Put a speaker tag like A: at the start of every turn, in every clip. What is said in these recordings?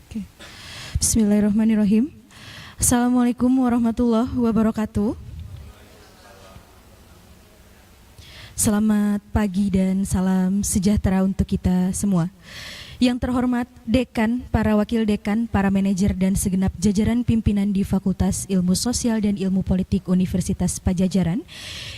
A: Oke. Bismillahirrahmanirrahim. Assalamualaikum warahmatullahi wabarakatuh. Selamat pagi dan salam sejahtera untuk kita semua. Yang terhormat Dekan, para Wakil Dekan, para manajer dan segenap jajaran pimpinan di Fakultas Ilmu Sosial dan Ilmu Politik Universitas Padjadjaran,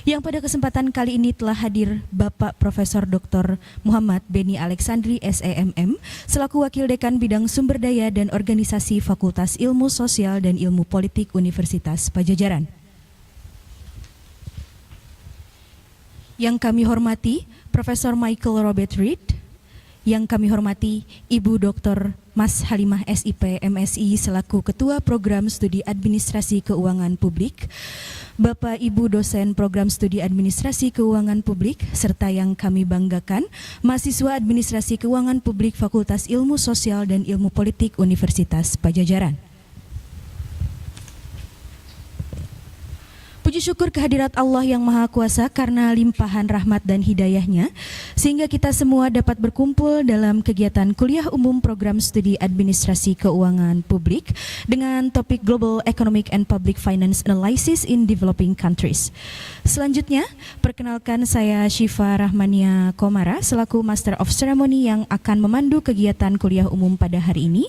A: yang pada kesempatan kali ini telah hadir Bapak Profesor Dr. Muhammad Beni Alexandri SEMM, selaku Wakil Dekan Bidang Sumber Daya dan Organisasi Fakultas Ilmu Sosial dan Ilmu Politik Universitas Padjadjaran. Yang kami hormati Profesor Michael Robert Reed, yang kami hormati Ibu Dr. Mas Halimah SIP MSI selaku Ketua Program Studi Administrasi Keuangan Publik, Bapak Ibu dosen Program Studi Administrasi Keuangan Publik, serta yang kami banggakan, mahasiswa Administrasi Keuangan Publik Fakultas Ilmu Sosial dan Ilmu Politik Universitas Padjadjaran. Puji syukur kehadirat Allah yang Maha Kuasa karena limpahan rahmat dan hidayahnya, sehingga kita semua dapat berkumpul dalam kegiatan kuliah umum program studi Administrasi Keuangan Publik dengan topik Global Economic and Public Finance Analysis in Developing Countries. Selanjutnya, perkenalkan saya Syifa Rahmania Komara selaku Master of Ceremony yang akan memandu kegiatan kuliah umum pada hari ini,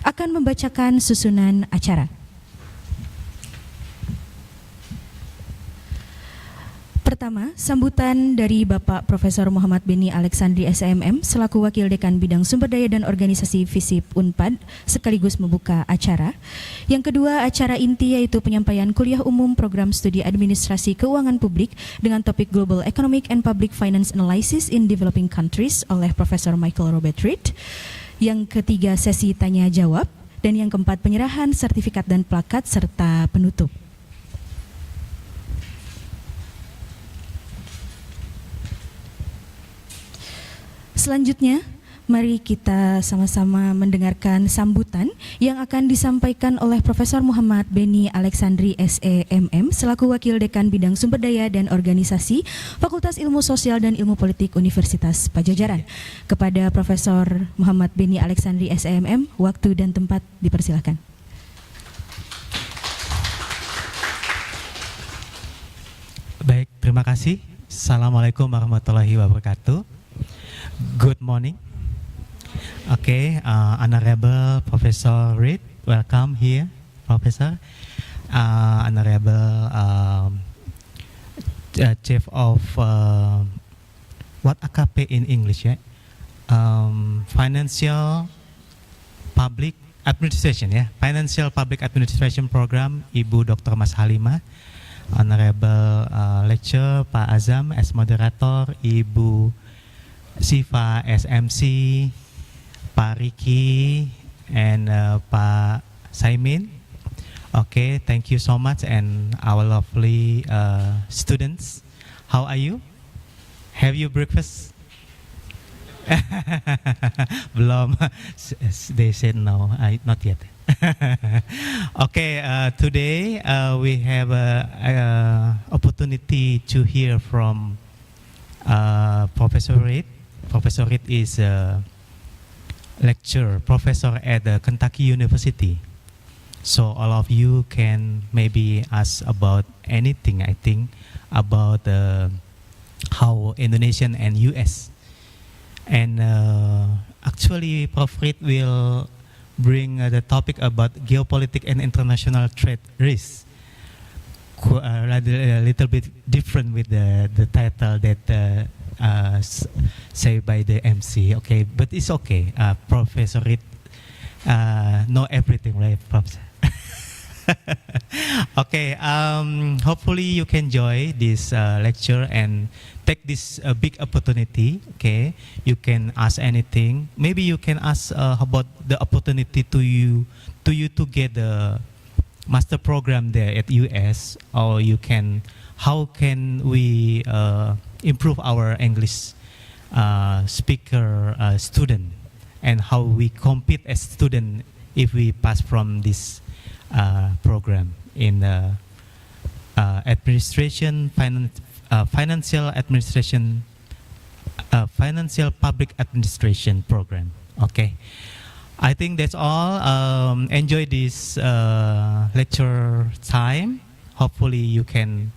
A: akan membacakan susunan acara. Pertama, sambutan dari Bapak Profesor Muhammad Beni Alexandri SEMM selaku Wakil Dekan Bidang Sumber Daya dan Organisasi FISIP Unpad sekaligus membuka acara. Yang kedua, acara inti yaitu penyampaian kuliah umum program studi Administrasi Keuangan Publik dengan topik Global Economic and Public Finance Analysis in Developing Countries oleh Profesor Michael Robert Reed. Yang ketiga, sesi tanya jawab, dan yang keempat, penyerahan sertifikat dan plakat serta penutup. Selanjutnya, mari kita sama-sama mendengarkan sambutan yang akan disampaikan oleh Profesor Muhammad Beni Alexandri SEMM selaku Wakil Dekan Bidang Sumber Daya dan Organisasi Fakultas Ilmu Sosial dan Ilmu Politik Universitas Padjadjaran. Kepada Profesor Muhammad Beni Alexandri SEMM, waktu dan tempat dipersilakan.
B: Baik, terima kasih. Assalamualaikum warahmatullahi wabarakatuh. Good morning. Okay, Honorable Professor Reed, welcome here, Professor. Honorable Chief of what AKP in English, yeah? Financial Public Administration, yeah? Financial Public Administration Program, Ibu Dr. Mas Halimah. Honorable Lecturer Pak Azam as moderator, Ibu Siva SMC, Pak Riki, and Pak Saimin. Okay, thank you so much, and our lovely students. How are you? Have you breakfast? Belum. They said no, not yet. Okay, today we have an opportunity to hear from Professor Reed. Professor Reed is a lecturer, professor at the Kentucky University. So all of you can maybe ask about anything, I think, about how Indonesian and US. And actually, Prof. Reed will bring the topic about geopolitics and international trade risks. A little bit different with the title that say by the MC, okay, but it's okay. Professor Reed know everything, right, Professor? Okay, hopefully you can enjoy this lecture and take this big opportunity. Okay, you can ask anything. Maybe you can ask about the opportunity to you to get the master program there at US, or you can, how can we improve our English speaker student, and how we compete as student if we pass from this program in administration, financial administration, financial public administration program. Okay. I think that's all. Enjoy this lecture time. Hopefully you can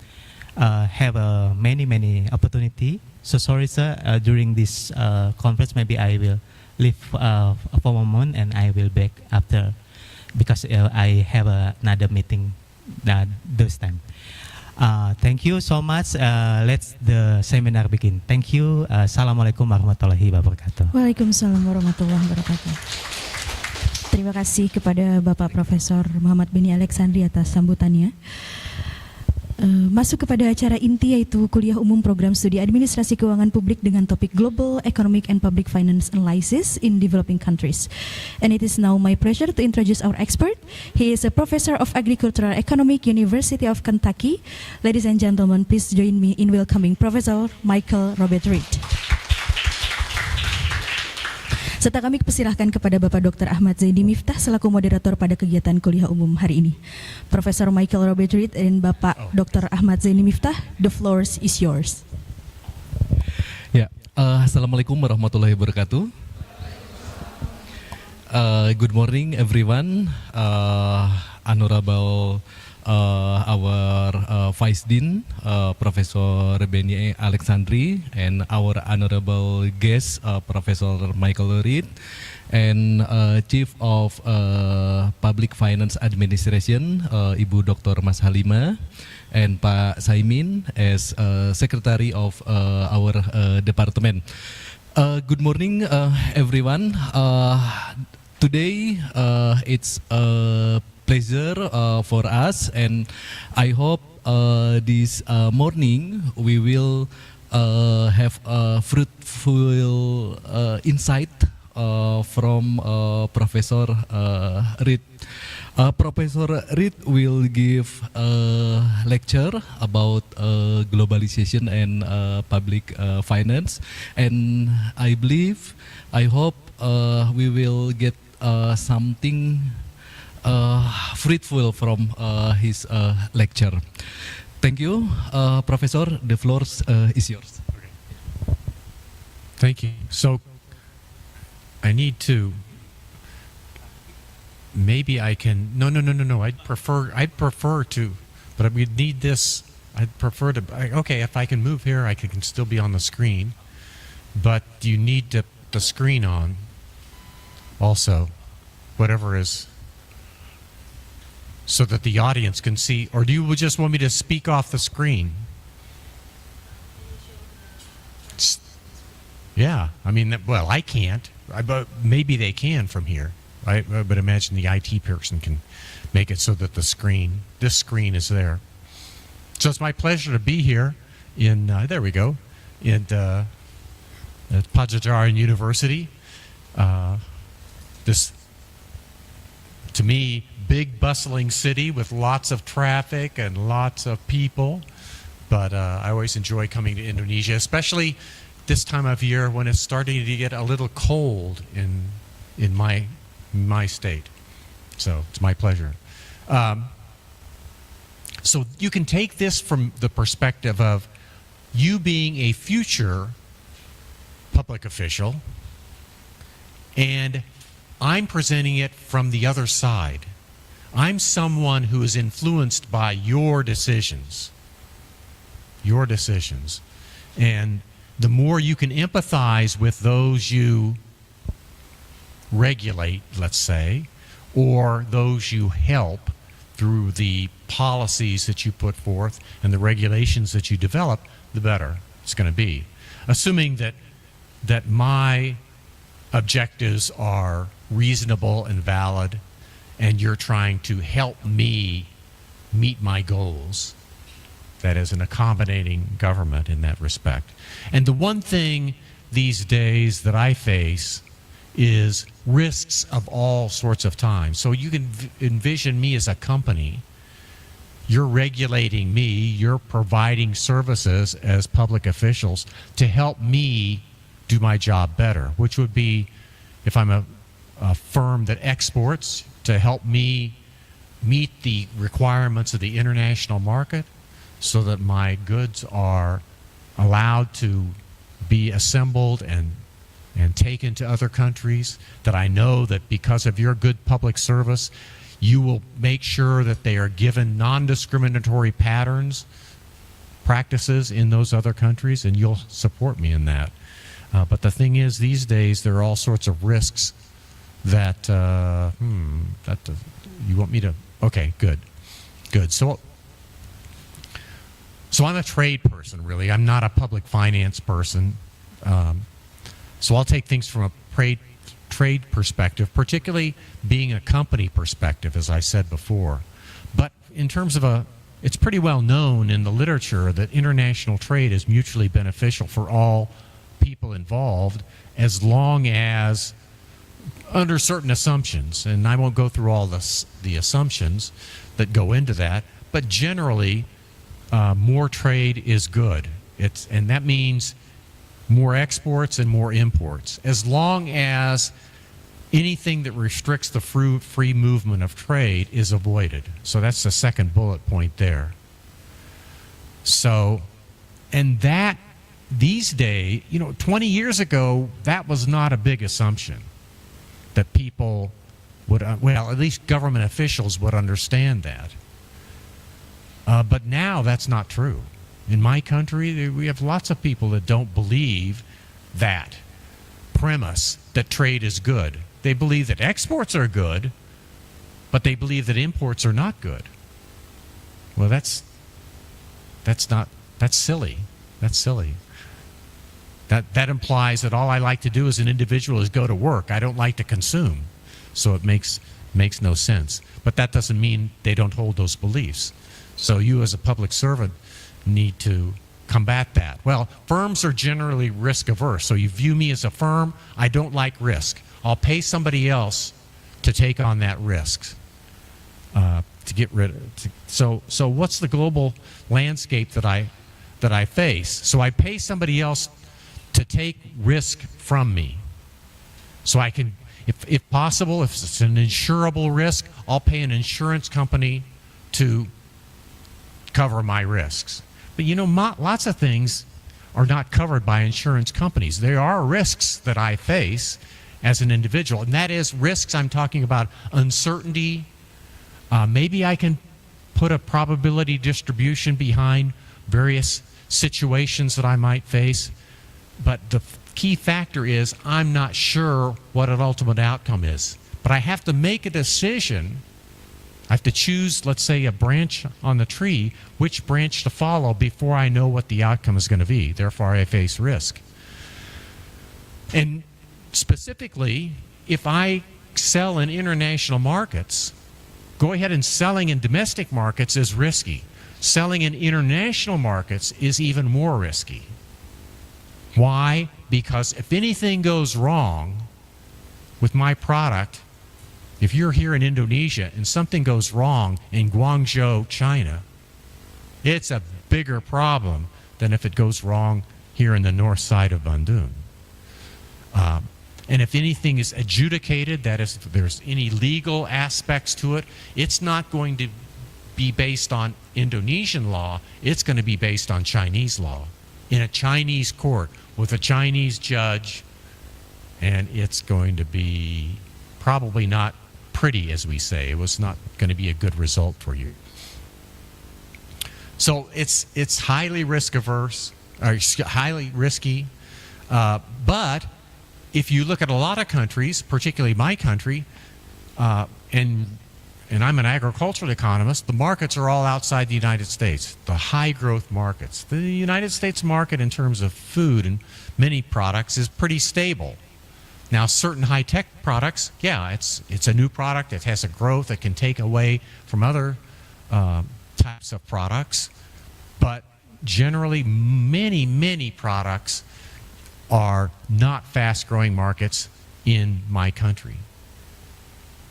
B: have many opportunity. So sorry, sir. During this conference, maybe I will leave for a moment and I will back after because I have another meeting this time. Thank you so much. Let's the seminar begin. Thank you. Assalamualaikum warahmatullahi wabarakatuh.
A: Waalaikumsalam warahmatullahi wabarakatuh. Terima kasih kepada Bapak Profesor Muhammad Beni Alexandri atas sambutannya. Masuk kepada acara inti yaitu kuliah umum program studi Administrasi Keuangan Publik dengan topik Global Economic and Public Finance Analysis in Developing Countries. And it is now my pleasure to introduce our expert. He is a professor of Agricultural Economic, University of Kentucky. Ladies and gentlemen, please join me in welcoming Professor Michael Robert Reed. Serta kami persilahkan kepada Bapak Dr. Ahmad Zaini Miftah selaku moderator pada kegiatan kuliah umum hari ini. Profesor Michael Robert Reed dan Bapak Dr. Ahmad Zaini Miftah, the floor is yours.
C: Ya, Assalamualaikum warahmatullahi wabarakatuh. Good morning everyone. Honorable our Vice Dean, Professor Beni Alexandri, and our honorable guest, Professor Michael Reed, and Chief of Public Finance Administration, Ibu Dr. Mas Halima, and Pak Saimin as Secretary of our department. Good morning, everyone. Today it's a pleasure for us, and I hope this morning we will have a fruitful insight from Professor Reed. Professor Reed will give a lecture about globalization and public finance, and I hope we will get something fruitful from his lecture. Thank you, Professor. The floor is yours.
D: Thank you. So I need to. Maybe I can. No. I'd prefer to, but we need this. I'd prefer to. Okay, if I can move here, I can still be on the screen. But you need the screen on. Also, whatever is. So that the audience can see, or do you just want me to speak off the screen? Yeah, I mean, well, I can't, but maybe they can from here. But imagine the IT person can make it so that this screen is there. So it's my pleasure to be here in, there we go, at Pajajaran University. This, to me, big bustling city with lots of traffic and lots of people, but I always enjoy coming to Indonesia, especially this time of year when it's starting to get a little cold in my state. So it's my pleasure. So you can take this from the perspective of you being a future public official, and I'm presenting it from the other side. I'm someone who is influenced by your decisions. And the more you can empathize with those you regulate, let's say, or those you help through the policies that you put forth and the regulations that you develop, the better it's going to be. Assuming that my objectives are reasonable and valid, and you're trying to help me meet my goals. That is an accommodating government in that respect. And the one thing these days that I face is risks of all sorts of times. So you can envision me as a company. You're regulating me, you're providing services as public officials to help me do my job better, which would be, if I'm a firm that exports, to help me meet the requirements of the international market so that my goods are allowed to be assembled and and taken to other countries, that I know that because of your good public service, you will make sure that they are given non-discriminatory practices in those other countries, and you'll support me in that. But the thing is, these days, there are all sorts of risks that, you want me to, okay, good. So I'm a trade person, really. I'm not a public finance person. So I'll take things from a trade perspective, particularly being a company perspective, as I said before. But in terms of it's pretty well known in the literature that international trade is mutually beneficial for all people involved, as long as under certain assumptions. And I won't go through all the assumptions that go into that, but generally more trade is good. And that means more exports and more imports, as long as anything that restricts the free movement of trade is avoided. So that's the second bullet point there. So, and that these days, 20 years ago, that was not a big assumption that people would, well, at least government officials would understand that. But now that's not true. In my country, we have lots of people that don't believe that premise that trade is good. They believe that exports are good, but they believe that imports are not good. Well, that's silly. That's silly. That implies that all I like to do as an individual is go to work. I don't like to consume. So it makes no sense. But that doesn't mean they don't hold those beliefs. So you as a public servant need to combat that. Well, firms are generally risk averse. So you view me as a firm, I don't like risk. I'll pay somebody else to take on that risk, to get rid of it. So what's the global landscape that I face? So I pay somebody else to take risk from me. So I can, if possible, if it's an insurable risk, I'll pay an insurance company to cover my risks. But lots of things are not covered by insurance companies. There are risks that I face as an individual, and that is risks I'm talking about uncertainty. Maybe I can put a probability distribution behind various situations that I might face, but the key factor is I'm not sure what an ultimate outcome is. But I have to make a decision. I have to choose, let's say, a branch on the tree, which branch to follow before I know what the outcome is going to be. Therefore, I face risk. And specifically, if I sell in international markets, go ahead and selling in domestic markets is risky. Selling in international markets is even more risky. Why? Because if anything goes wrong with my product, if you're here in Indonesia and something goes wrong in Guangzhou, China, it's a bigger problem than if it goes wrong here in the north side of Bandung. And if anything is adjudicated, that is, if there's any legal aspects to it, it's not going to be based on Indonesian law, it's going to be based on Chinese law in a Chinese court with a Chinese judge, and it's going to be probably not pretty, as we say. It was not going to be a good result for you. So it's highly risk averse, or highly risky. But if you look at a lot of countries, particularly my country, and I'm an agricultural economist, the markets are all outside the United States, the high growth markets. The United States market in terms of food and many products is pretty stable. Now, certain high-tech products, yeah, it's a new product. It has a growth. It can take away from other types of products. But generally, many products are not fast-growing markets in my country.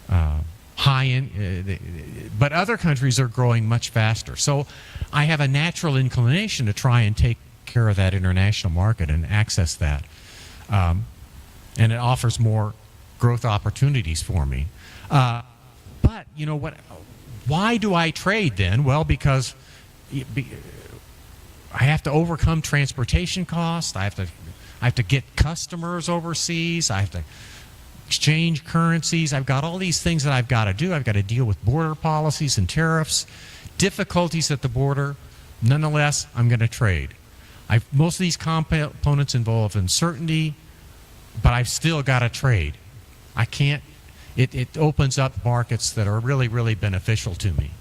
D: But other countries are growing much faster. So I have a natural inclination to try and take care of that international market and access that. And it offers more growth opportunities for me. But you know what? Why do I trade then? Well, because I have to overcome transportation costs. I I have to get customers overseas. I have to exchange currencies. I've got all these things that I've got to do. I've got to deal with border policies and tariffs, difficulties at the border. Nonetheless, I'm going to trade. Most of these components involve uncertainty, but I've still got to trade. I can't. It opens up markets that are really, really beneficial to me.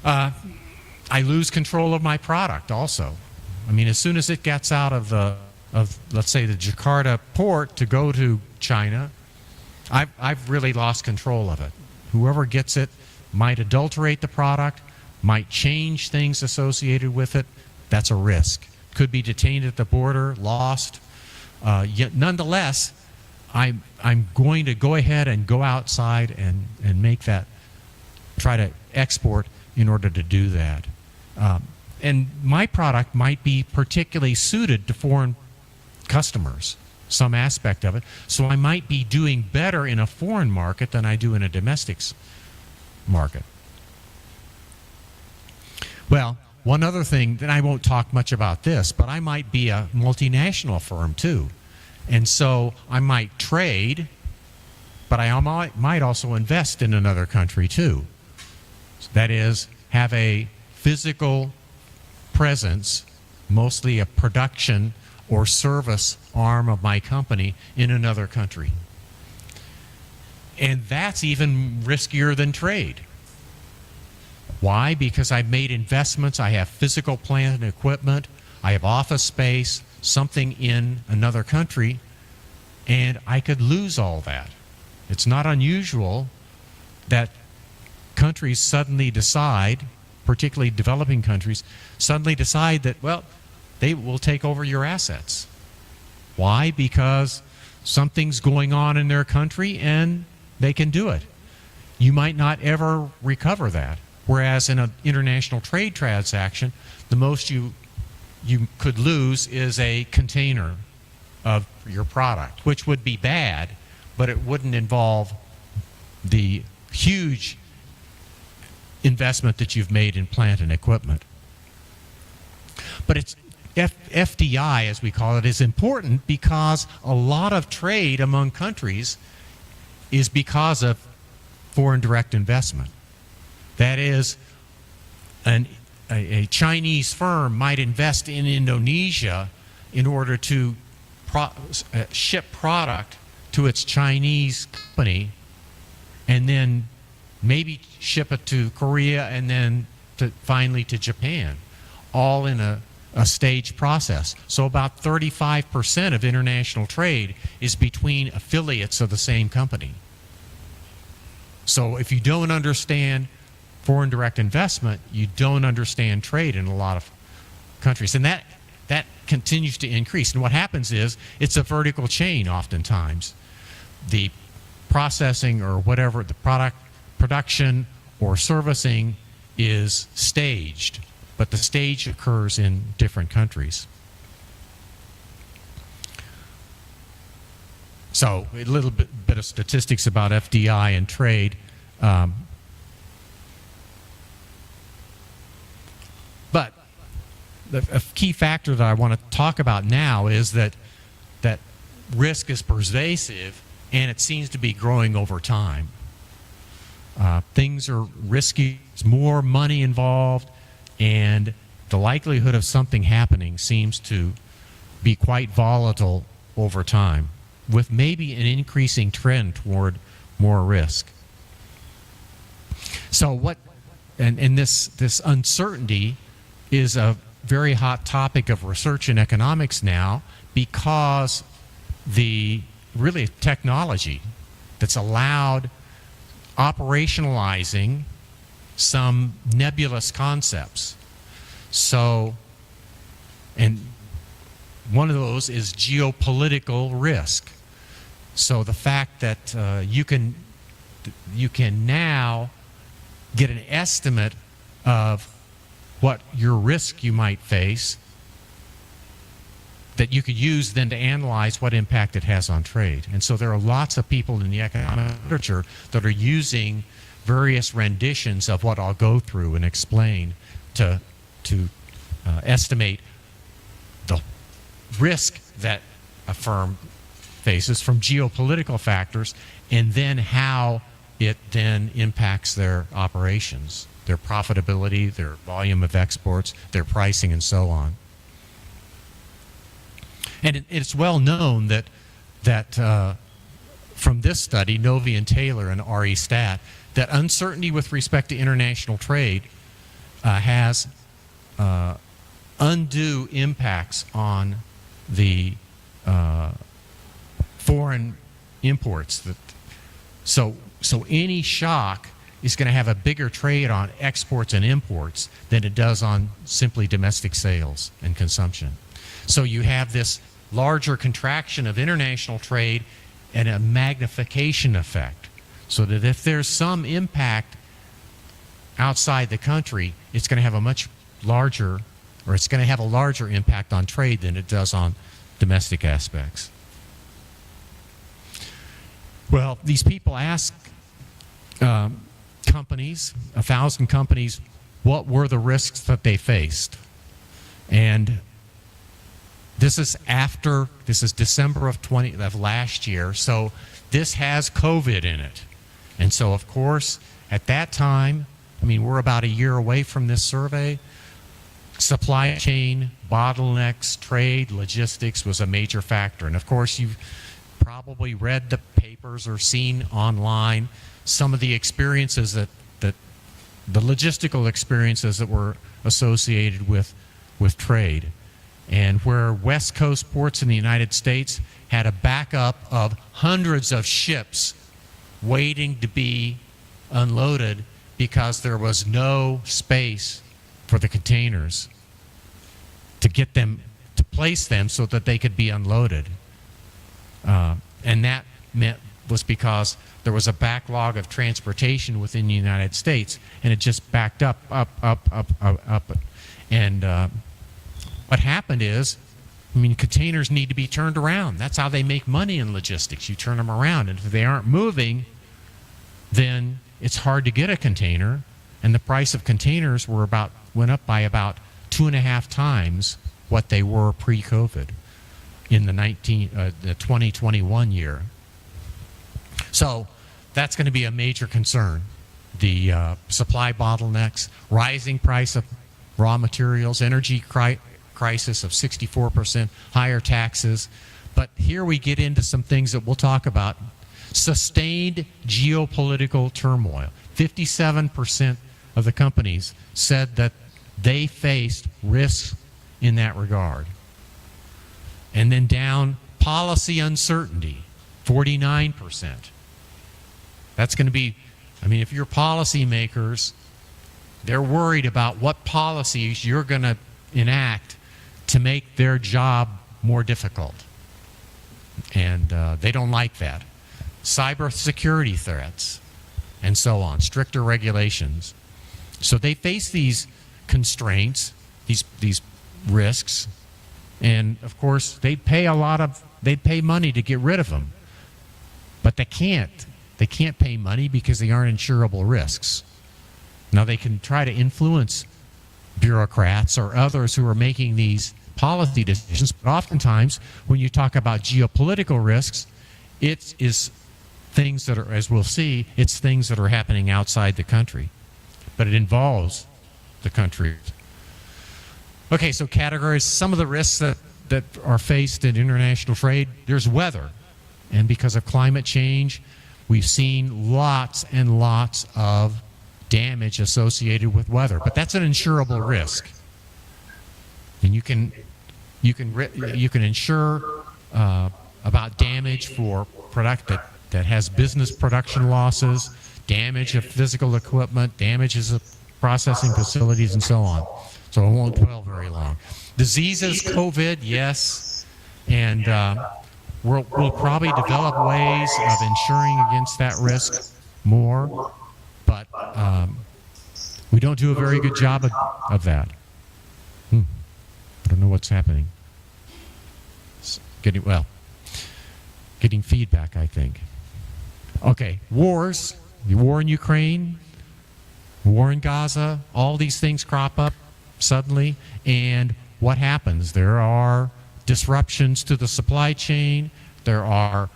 D: I lose control of my product also. I mean, as soon as it gets out of let's say the Jakarta port to go to China, I've really lost control of it. Whoever gets it might adulterate the product, might change things associated with it. That's a risk. Could be detained at the border, lost. Yet nonetheless, I'm going to go ahead and go outside and make that, try to export in order to do that. And my product might be particularly suited to foreign customers, some aspect of it. So I might be doing better in a foreign market than I do in a domestic market. Well, one other thing, that I won't talk much about this, but I might be a multinational firm too. And so I might trade, but I might also invest in another country too. That is, have a physical presence, mostly a production or service arm of my company in another country. And that's even riskier than trade. Why? Because I've made investments, I have physical plant and equipment, I have office space, something in another country, and I could lose all that. It's not unusual that countries suddenly decide, particularly developing countries, suddenly decide that, well, they will take over your assets. Why? Because something's going on in their country and they can do it. You might not ever recover that. Whereas in an international trade transaction, the most you could lose is a container of your product, which would be bad, but it wouldn't involve the huge investment that you've made in plant and equipment. But it's FDI, as we call it, is important because a lot of trade among countries is because of foreign direct investment. That is, a Chinese firm might invest in Indonesia in order to ship product to its Chinese company and then maybe ship it to Korea and then finally to Japan, all in a staged process. So about 35% of international trade is between affiliates of the same company. So if you don't understand foreign direct investment, you don't understand trade in a lot of countries. And that continues to increase. And what happens is it's a vertical chain oftentimes. The processing or whatever, the product production or servicing is staged, but the stage occurs in different countries. So a little bit of statistics about FDI and trade. But a key factor that I want to talk about now is that risk is pervasive and it seems to be growing over time. Things are risky, there's more money involved, and the likelihood of something happening seems to be quite volatile over time, with maybe an increasing trend toward more risk. So this uncertainty is a very hot topic of research in economics now, because the really technology that's allowed operationalizing some nebulous concepts. So, and one of those is geopolitical risk. So the fact that you can now get an estimate of what your risk you might face that you could use then to analyze what impact it has on trade. And so there are lots of people in the economic literature that are using various renditions of what I'll go through and explain to estimate risk that a firm faces from geopolitical factors, and then how it then impacts their operations, their profitability, their volume of exports, their pricing, and so on. And it's well known that from this study, Novy and Taylor and RE Stat, that uncertainty with respect to international trade has undue impacts on the foreign imports. So any shock is going to have a bigger trade on exports and imports than it does on simply domestic sales and consumption. So you have this larger contraction of international trade and a magnification effect, so that if there's some impact outside the country, it's going to have a much larger, or it's going to have a larger impact on trade than it does on domestic aspects. Well, these people ask companies, 1,000 companies, what were the risks that they faced. And this is December of last year, so this has COVID in it. And so, of course, at that time, I mean, we're about a year away from this survey, supply chain, bottlenecks, trade, logistics was a major factor. And of course, you've probably read the papers or seen online some of the experiences that the logistical experiences that were associated with trade. And where West Coast ports in the United States had a backup of hundreds of ships waiting to be unloaded because there was no space for the containers to get them, to place them so that they could be unloaded. And that was because there was a backlog of transportation within the United States, and it just backed up. And what happened is, I mean, containers need to be turned around. That's how they make money in logistics. You turn them around, and if they aren't moving, then it's hard to get a container, and the price of containers went up by about 2.5 times what they were pre-COVID in the 2021 year. So that's going to be a major concern. The supply bottlenecks, rising price of raw materials, energy crisis of 64%, higher taxes. But here we get into some things that we'll talk about. Sustained geopolitical turmoil. 57% of the companies said that they faced risks in that regard. And then down, policy uncertainty, 49%. That's going to be, I mean, if you're policymakers, they're worried about what policies you're going to enact to make their job more difficult. And they don't like that. Cybersecurity threats, and so on, stricter regulations. So they face these constraints, these risks, and of course they'd pay money to get rid of them. But they can't pay money because they aren't insurable risks. Now they can try to influence bureaucrats or others who are making these policy decisions, but oftentimes when you talk about geopolitical risks, it is things that are, as we'll see, it's things that are happening outside the country, but it involves the country. Okay, so categories, some of the risks that are faced in international trade, there's weather. And because of climate change, we've seen lots and lots of damage associated with weather, but that's an insurable risk. And you can insure about damage for product that has business production losses, damage of physical equipment, damages of processing facilities, and so on. So I won't dwell very long. Diseases, COVID, yes, and we'll probably develop ways of insuring against that risk more, but we don't do a very good job of that. I don't know what's happening. Getting feedback, I think. Okay, wars, the war in Ukraine, war in Gaza, all these things crop up suddenly, and what happens? There are disruptions to the supply chain. There are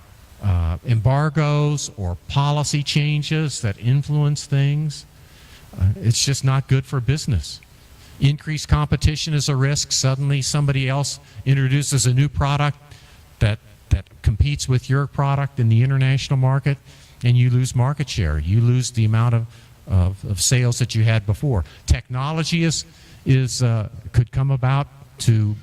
D: embargoes or policy changes that influence things. It's just not good for business. Increased competition is a risk. Suddenly somebody else introduces a new product that competes with your product in the international market, and you lose market share. You lose the amount of sales that you had before. Technology could come about to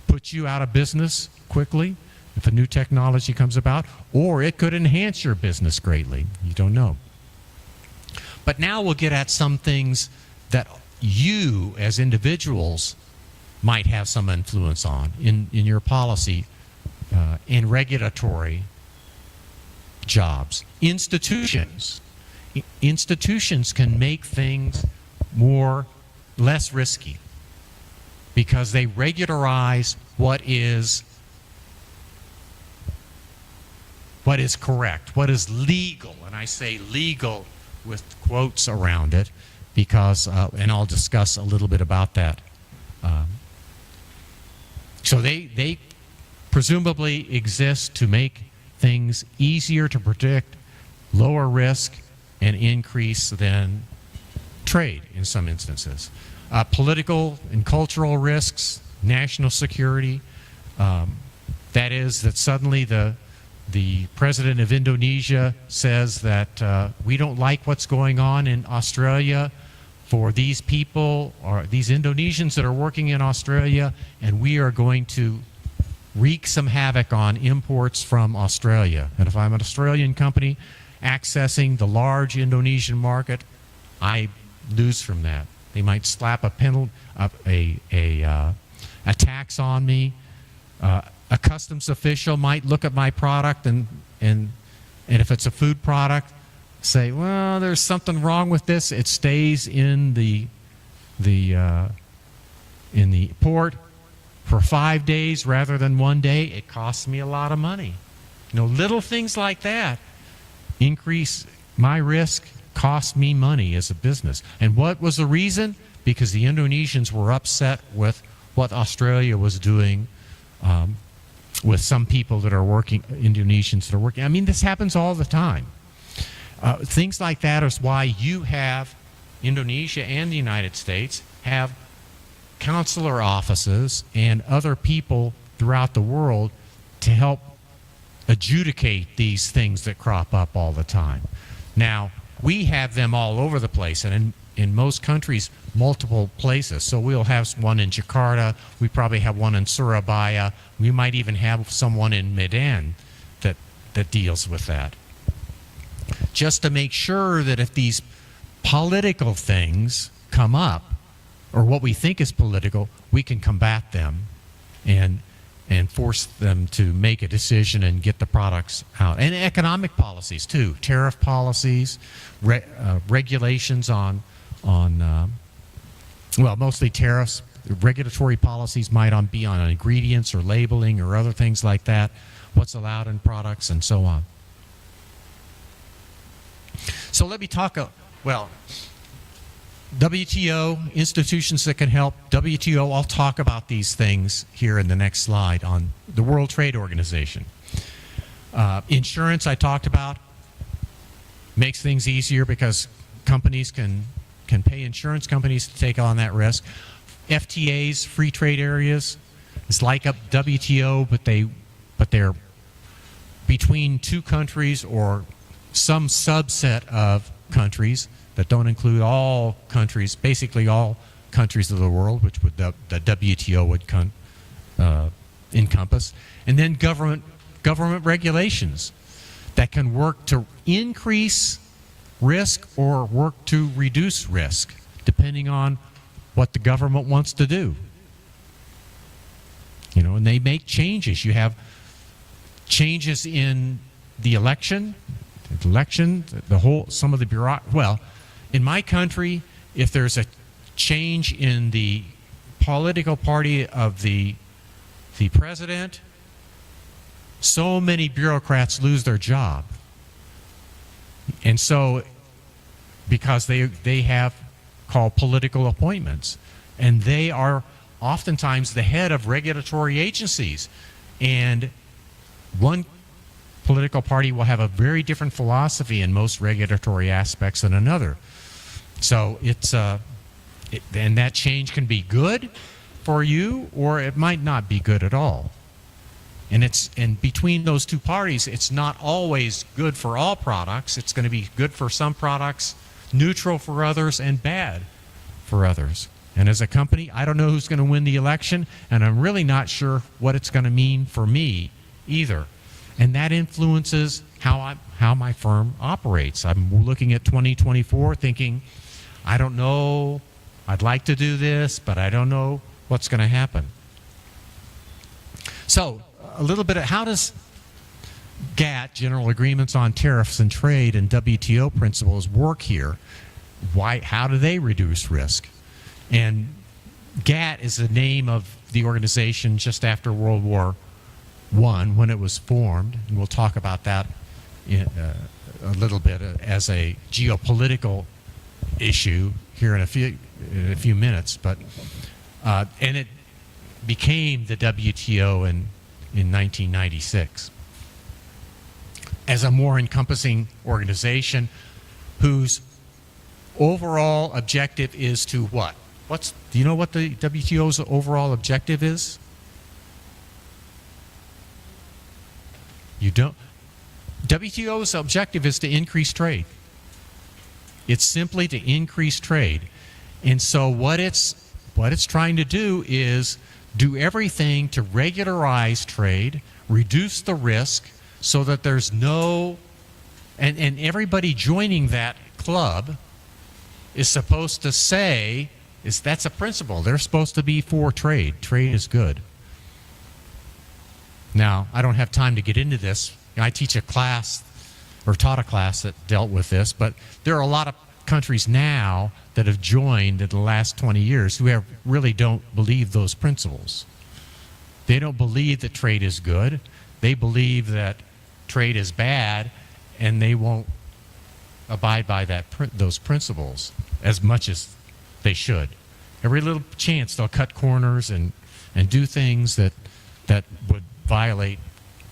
D: put you out of business quickly if a new technology comes about, or it could enhance your business greatly. You don't know. But now we'll get at some things that you as individuals might have some influence on in your policy and regulatory jobs. Institutions can make things less risky because they regularize what is correct, what is legal. And I say legal with quotes around it because, and I'll discuss a little bit about that. So they presumably exist to make things easier to predict, lower risk, and increase than trade in some instances. Political and cultural risks, national security, that is that suddenly the president of Indonesia says that we don't like what's going on in Australia for these people or these Indonesians that are working in Australia, and we are going to wreak some havoc on imports from Australia. And if I'm an Australian company accessing the large Indonesian market, I lose from that. They might slap a tax on me. A customs official might look at my product and if it's a food product, say, well, there's something wrong with this. It stays in the port for 5 days rather than 1 day. It costs me a lot of money. You know, little things like that increase my risk, cost me money as a business. And what was the reason? Because the Indonesians were upset with what Australia was doing with some people that are working, Indonesians that are working. I mean, this happens all the time. Things like that is why you have Indonesia and the United States have consular offices and other people throughout the world to help adjudicate these things that crop up all the time. Now, we have them all over the place, and in most countries, multiple places. So we'll have one in Jakarta, we probably have one in Surabaya, we might even have someone in Medan that deals with that. Just to make sure that if these political things come up, or what we think is political, we can combat them and force them to make a decision and get the products out. And economic policies too, tariff policies, regulations on well, mostly tariffs. Regulatory policies might be on ingredients or labeling or other things like that, what's allowed in products and so on. So let me talk, well, WTO, institutions that can help. WTO, I'll talk about these things here in the next slide on the World Trade Organization. Insurance, I talked about, makes things easier because companies can pay insurance companies to take on that risk. FTAs, free trade areas, it's like a WTO, but they're between two countries or some subset of countries that don't include all countries, basically all countries of the world, which would the WTO would encompass. And then government regulations that can work to increase risk or work to reduce risk, depending on what the government wants to do. You know, and they make changes. You have changes in the election, some of the bureaucracy. Well, in my country, if there's a change in the political party of the president, so many bureaucrats lose their job. And so, because they have called political appointments, and they are oftentimes the head of regulatory agencies. And one political party will have a very different philosophy in most regulatory aspects than another. So and that change can be good for you, or it might not be good at all. And between those two parties, it's not always good for all products. It's going to be good for some products, neutral for others, and bad for others. And as a company, I don't know who's going to win the election, and I'm really not sure what it's going to mean for me either. And that influences how my firm operates. I'm looking at 2024 thinking, I don't know, I'd like to do this, but I don't know what's going to happen. So, a little bit of how does GATT, General Agreements on Tariffs and Trade, and WTO principles work here? How do they reduce risk? And GATT is the name of the organization just after World War I when it was formed, and we'll talk about that a little bit as a geopolitical issue here in a few minutes. But and it became the WTO in 1996 as a more encompassing organization whose overall objective is to what? Do you know what the WTO's overall objective is? You don't? WTO's objective is to increase trade. It's simply to increase trade. And so what it's trying to do is do everything to regularize trade, reduce the risk so that there's no, and everybody joining that club is supposed to say, that's a principle. They're supposed to be for trade. Trade is good. Now, I don't have time to get into this. I teach a class, or taught a class that dealt with this, but there are a lot of countries now that have joined in the last 20 years who really don't believe those principles. They don't believe that trade is good. They believe that trade is bad, and they won't abide by those principles as much as they should. Every little chance they'll cut corners and do things that would violate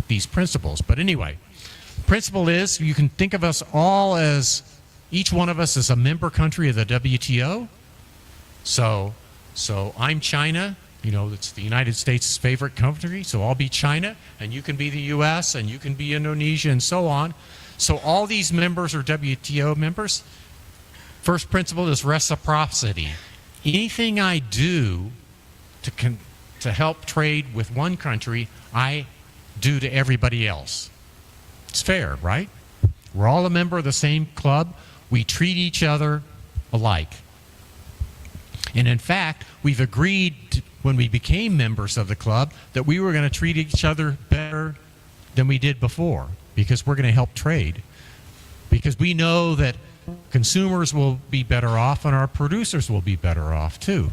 D: these principles. But anyway, principle is you can think of us all as, each one of us is a member country of the WTO. So I'm China, it's the United States' favorite country, so I'll be China, and you can be the US, and you can be Indonesia, and so on. So all these members are WTO members. First principle is reciprocity. Anything I do to help trade with one country, I do to everybody else. It's fair, right? We're all a member of the same club. We treat each other alike. And in fact, we've agreed when we became members of the club that we were going to treat each other better than we did before, because we're going to help trade. Because we know that consumers will be better off and our producers will be better off too.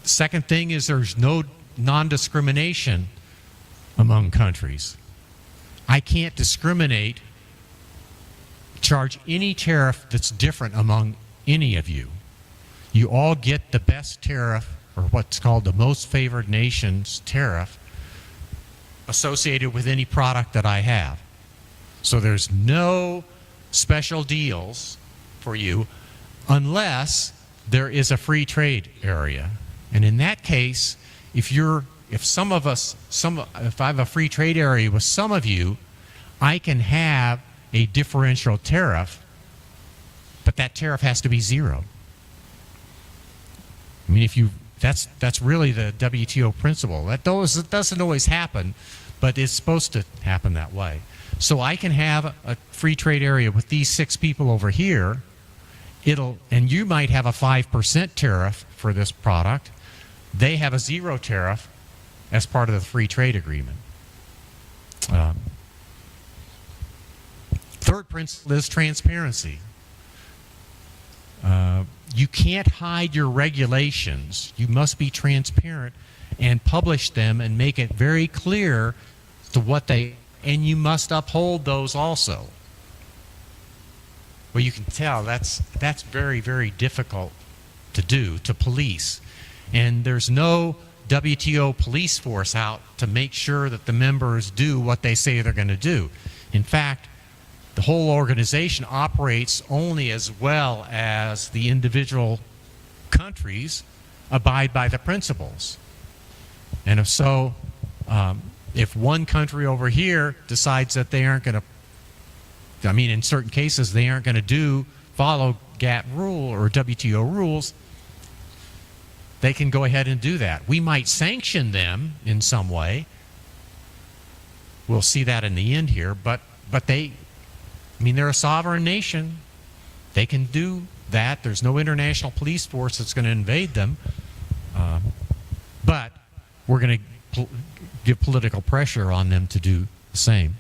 D: The second thing is there's no non-discrimination among countries. I can't discriminate, charge any tariff that's different among any of you. You all get the best tariff, or what's called the most favored nation's tariff, associated with any product that I have. So there's no special deals for you unless there is a free trade area. And in that case, if I have a free trade area with some of you, I can have a differential tariff, but that tariff has to be zero. I mean, that's really the WTO principle. That doesn't always happen, but it's supposed to happen that way. So I can have a free trade area with these 6 people over here. And you might have a 5% tariff for this product. They have a 0 tariff as part of the free trade agreement. Third principle is transparency. You can't hide your regulations. You must be transparent and publish them and make it very clear to what and you must uphold those also. Well, you can tell that's very, very difficult to do, to police. And there's no WTO police force out to make sure that the members do what they say they're going to do. In fact, the whole organization operates only as well as the individual countries abide by the principles. And if so, if one country over here decides that they aren't going to, I mean, in certain cases, they aren't going to follow GATT rule or WTO rules, they can go ahead and do that. We might sanction them in some way. We'll see that in the end here, but they, I mean, they're a sovereign nation. They can do that. There's no international police force that's going to invade them. But we're going to give political pressure on them to do the same.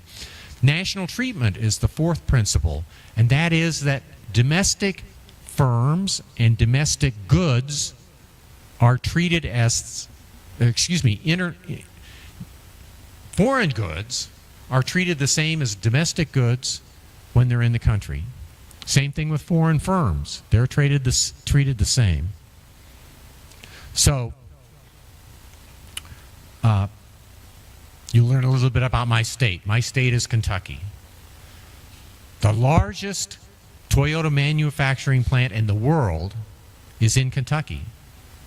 D: National treatment is the fourth principle, and that is that domestic firms and domestic goods are treated as, foreign goods are treated the same as domestic goods when they're in the country. Same thing with foreign firms. They're treated the same. So, you learn a little bit about my state. My state is Kentucky. The largest Toyota manufacturing plant in the world is in Kentucky,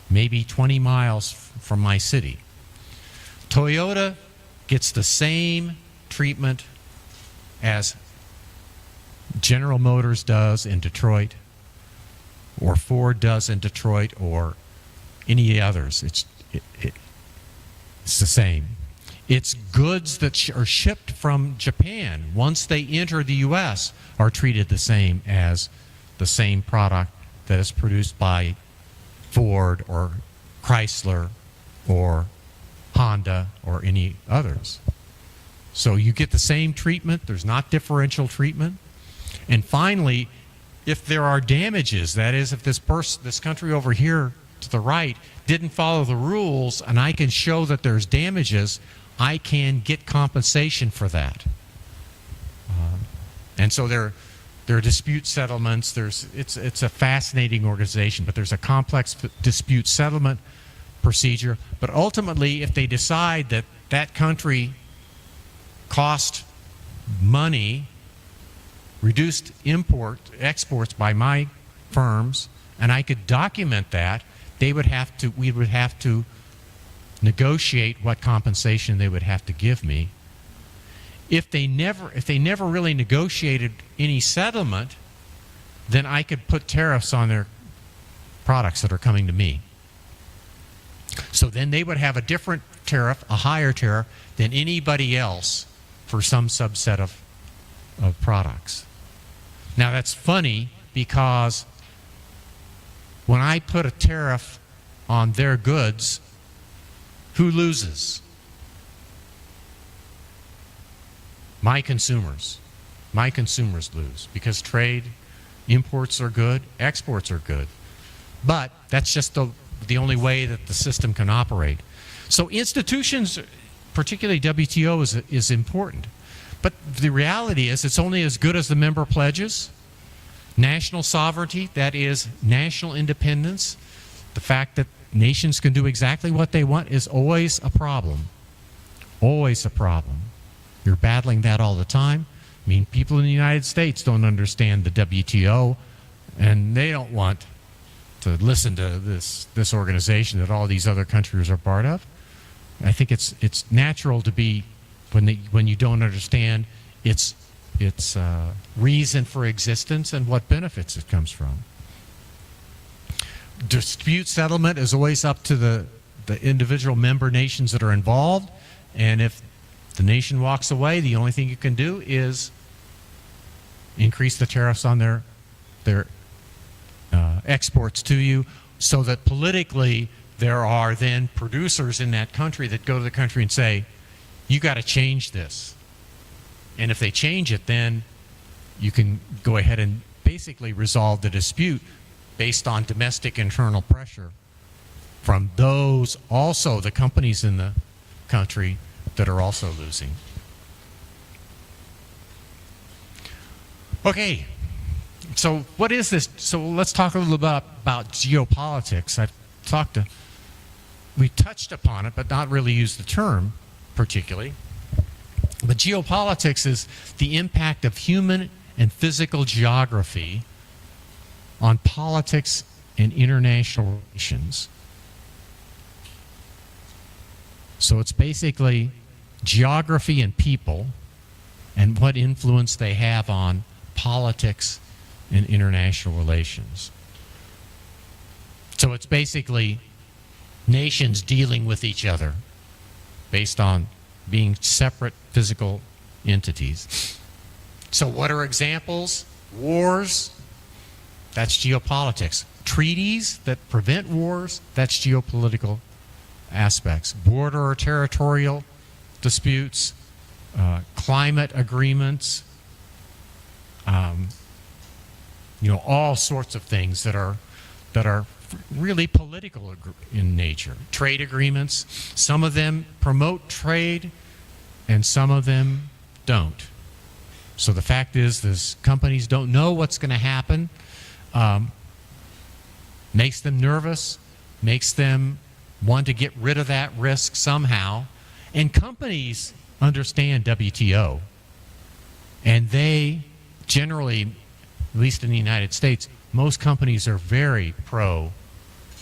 D: maybe 20 miles from my city. Toyota gets the same treatment as General Motors does in Detroit, or Ford does in Detroit, or any others. It's the same. It's goods that are shipped from Japan, once they enter the U.S., are treated the same as the same product that is produced by Ford or Chrysler or Honda or any others. So you get the same treatment. There's not differential treatment. And finally, if there are damages, that is, if this country over here to the right didn't follow the rules, and I can show that there's damages, I can get compensation for that. And so there are dispute settlements. It's a fascinating organization, but there's a complex dispute settlement procedure. But ultimately, if they decide that that country cost money, reduced exports by my firms, and I could document that, we would have to negotiate what compensation they would have to give me. If they never really negotiated any settlement, then I could put tariffs on their products that are coming to me. So then they would have a different tariff, a higher tariff, than anybody else for some subset of products. Now that's funny, because when I put a tariff on their goods, who loses? My consumers. My consumers lose, because trade, imports are good, exports are good. But that's just the only way that the system can operate. So institutions, particularly WTO, is important. But the reality is it's only as good as the member pledges. National sovereignty, that is national independence, the fact that nations can do exactly what they want, is always a problem. Always a problem. You're battling that all the time. I mean, people in the United States don't understand the WTO, and they don't want to listen to this organization that all these other countries are part of. I think it's natural to be, when you don't understand its reason for existence and what benefits it comes from. Dispute settlement is always up to the individual member nations that are involved, and if the nation walks away, the only thing you can do is increase the tariffs on their exports to you, so that politically there are then producers in that country that go to the country and say, you got to change this. And if they change it, then you can go ahead and basically resolve the dispute based on domestic internal pressure from those, also the companies in the country that are also losing. Okay, so what is this? So let's talk a little bit about geopolitics. I've talked we touched upon it, but not really used the term particularly. But geopolitics is the impact of human and physical geography on politics and international relations. So it's basically geography and people and what influence they have on politics and international relations. So it's basically nations dealing with each other based on being separate physical entities. So what are examples? Wars, that's geopolitics. Treaties that prevent wars, that's geopolitical aspects. Border or territorial disputes, climate agreements, all sorts of things that are really political in nature. Trade agreements, some of them promote trade and some of them don't. So the fact is, companies don't know what's going to happen, makes them nervous, makes them want to get rid of that risk somehow. And companies understand WTO, and they generally, at least in the United States, most companies are very pro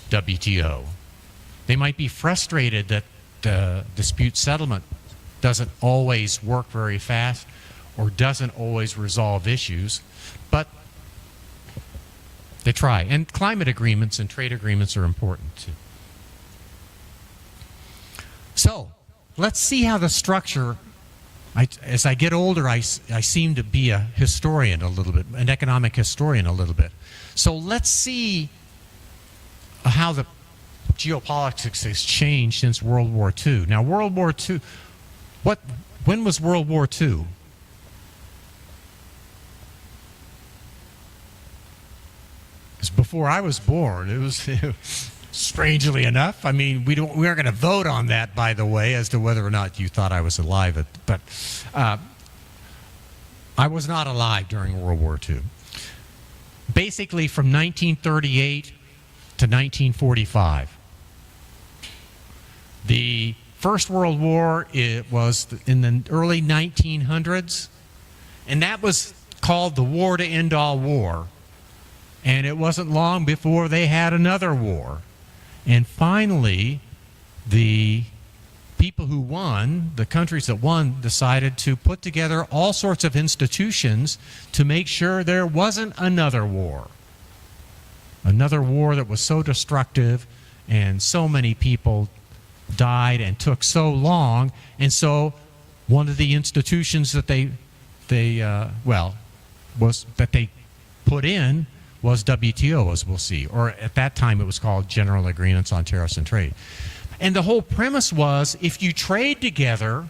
D: WTO. They might be frustrated that the dispute settlement doesn't always work very fast or doesn't always resolve issues, but they try. And climate agreements and trade agreements are important too. So let's see how the structure, as I get older, I seem to be a historian a little bit, an economic historian a little bit. So let's see how the geopolitics has changed since World War II. Now, World War II, when was World War II? It was before I was born. It was, strangely enough. I mean, we aren't going to vote on that, by the way, as to whether or not you thought I was alive. But I was not alive during World War II. Basically, from 1938 to 1945. The First World War, it was in the early 1900s, and that was called the war to end all war. And it wasn't long before they had another war. And finally, the people who won, the countries that won, decided to put together all sorts of institutions to make sure there wasn't another war. Another war that was so destructive and so many people died and took so long. And so one of the institutions that they put in was WTO, as we'll see, or at that time it was called General Agreements on Tariffs and Trade. And the whole premise was, if you trade together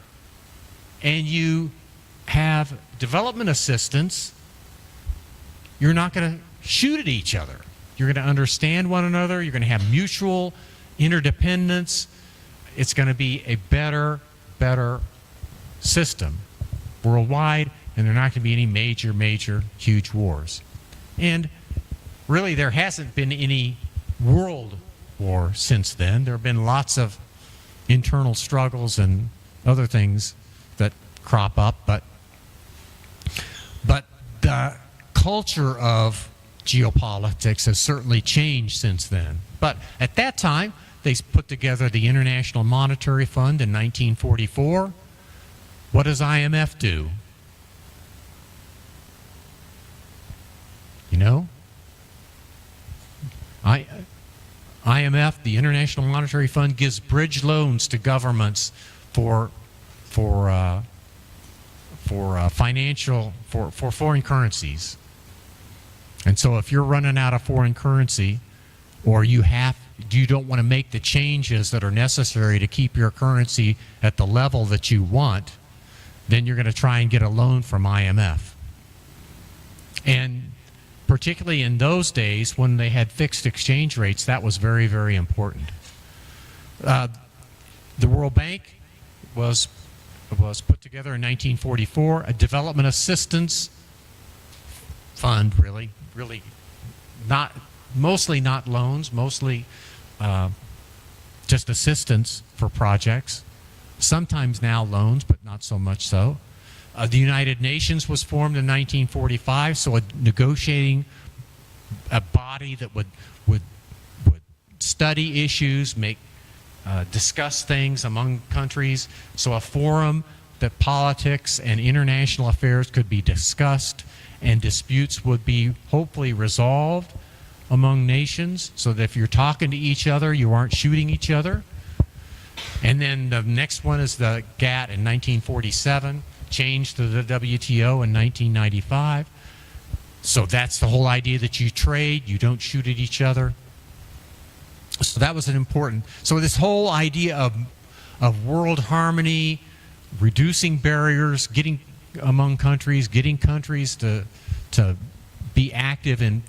D: and you have development assistance, you're not going to shoot at each other. You're going to understand one another. You're going to have mutual interdependence. It's going to be a better system worldwide, and there are not going to be any major, huge wars. And really, there hasn't been any world war since then. There have been lots of internal struggles and other things that crop up, but the culture of geopolitics has certainly changed since then. But at that time, they put together the International Monetary Fund in 1944. What does IMF do? You know? IMF, the International Monetary Fund, gives bridge loans to governments for foreign currencies. And so if you're running out of foreign currency, or you don't want to make the changes that are necessary to keep your currency at the level that you want, then you're going to try and get a loan from IMF. And particularly in those days when they had fixed exchange rates, that was very, very important. The World Bank was put together in 1944, a development assistance fund, really mostly not loans, mostly just assistance for projects. Sometimes now loans, but not so much so. The United Nations was formed in 1945, so a negotiating a body that would study issues, discuss things among countries. So a forum that politics and international affairs could be discussed and disputes would be hopefully resolved among nations, so that if you're talking to each other, you aren't shooting each other. And then the next one is the GATT in 1947, changed to the WTO in 1995. So that's the whole idea that you trade, you don't shoot at each other. So that was an important. So this whole idea of world harmony, reducing barriers, getting among countries, getting countries to be active in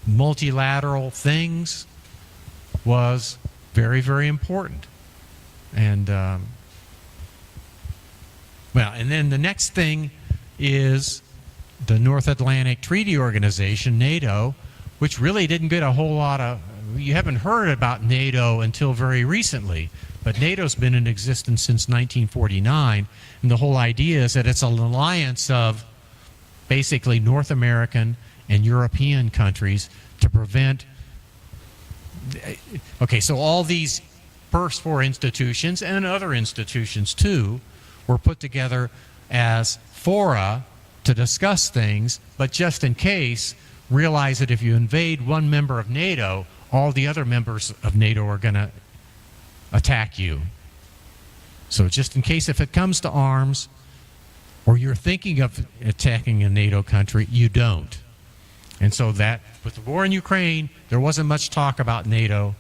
D: multilateral things was very, very important. And and then the next thing is the North Atlantic Treaty Organization, NATO, which really didn't get a whole lot of, you haven't heard about NATO until very recently, but NATO's been in existence since 1949, and the whole idea is that it's an alliance of basically North American and European countries to prevent, okay, so all these first four institutions and other institutions too were put together as fora to discuss things, but just in case, realize that if you invade one member of NATO, all the other members of NATO are going to attack you. So just in case, if it comes to arms, or you're thinking of attacking a NATO country, you don't. And so that, with the war in Ukraine, there wasn't much talk about NATO.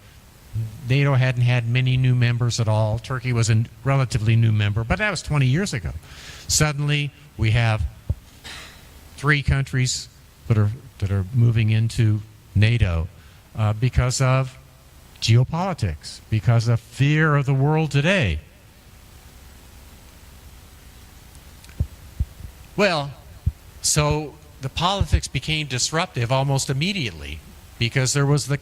D: NATO hadn't had many new members at all. Turkey was a relatively new member, but that was 20 years ago. Suddenly, we have 3 countries that are moving into NATO because of geopolitics, because of fear of the world today. Well, so the politics became disruptive almost immediately because there was the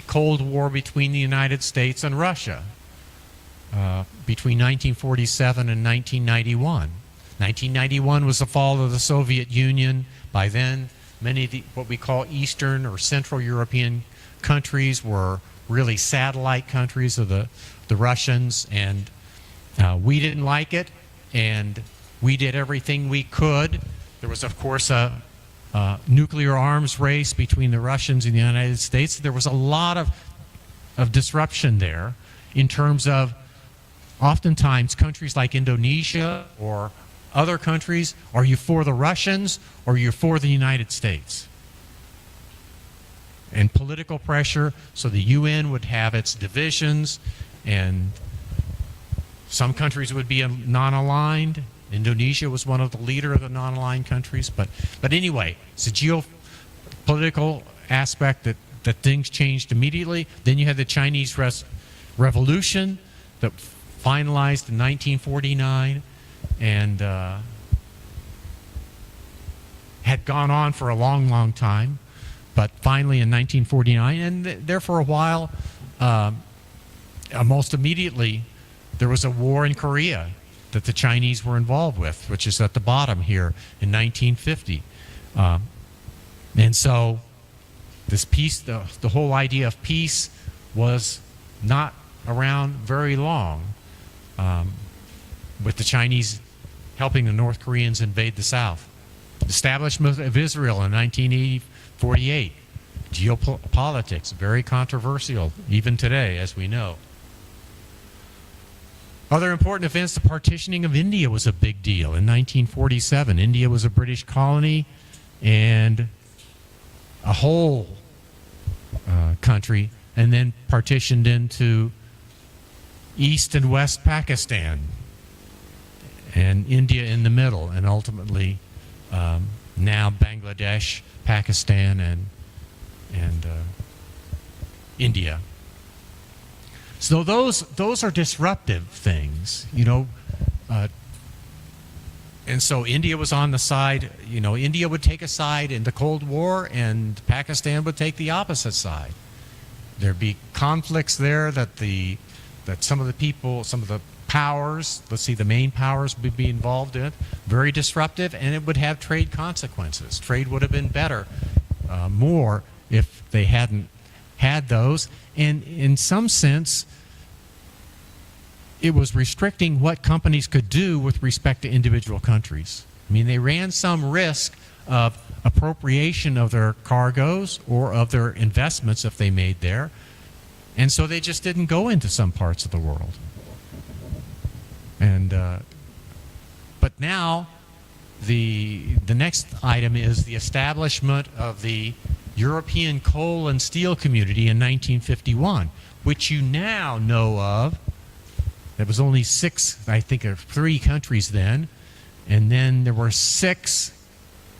D: Cold War between the United States and Russia between 1947 and 1991. 1991 was the fall of the Soviet Union. By then, many of what we call Eastern or Central European countries were really satellite countries of the Russians, and we didn't like it, and we did everything we could. There was, of course, a nuclear arms race between the Russians and the United States. There was a lot of disruption there in terms of oftentimes countries like Indonesia or other countries, are you for the Russians or are you for the United States? And political pressure, so the UN would have its divisions, and some countries would be non-aligned. Indonesia was one of the leader of the non-aligned countries, but anyway, it's a geopolitical aspect that things changed immediately. Then you had the Chinese Revolution that finalized in 1949 and had gone on for a long, long time, but finally in 1949, and there for a while, almost immediately, there was a war in Korea that the Chinese were involved with, which is at the bottom here in 1950. And so this peace, the whole idea of peace was not around very long, with the Chinese helping the North Koreans invade the South. Establishment of Israel in 1948. Geopolitics, very controversial, even today, as we know. Other important events, the partitioning of India was a big deal in 1947. India was a British colony, and a whole country, and then partitioned into East and West Pakistan, and India in the middle, and ultimately now Bangladesh, Pakistan, and India. So those are disruptive things, you know. And so India was on the side, you know, India would take a side in the Cold War, and Pakistan would take the opposite side. There'd be conflicts there that the that some of the people, some of the powers, let's see, the main powers would be involved in it, very disruptive, and it would have trade consequences. Trade would have been better, more, if they hadn't had those. And in some sense, it was restricting what companies could do with respect to individual countries. I mean, they ran some risk of appropriation of their cargoes or of their investments if they made there, and so they just didn't go into some parts of the world. And but now the next item is the establishment of the European Coal and Steel Community in 1951, which you now know of. There was only 6, I think, or 3 countries then, and then there were 6,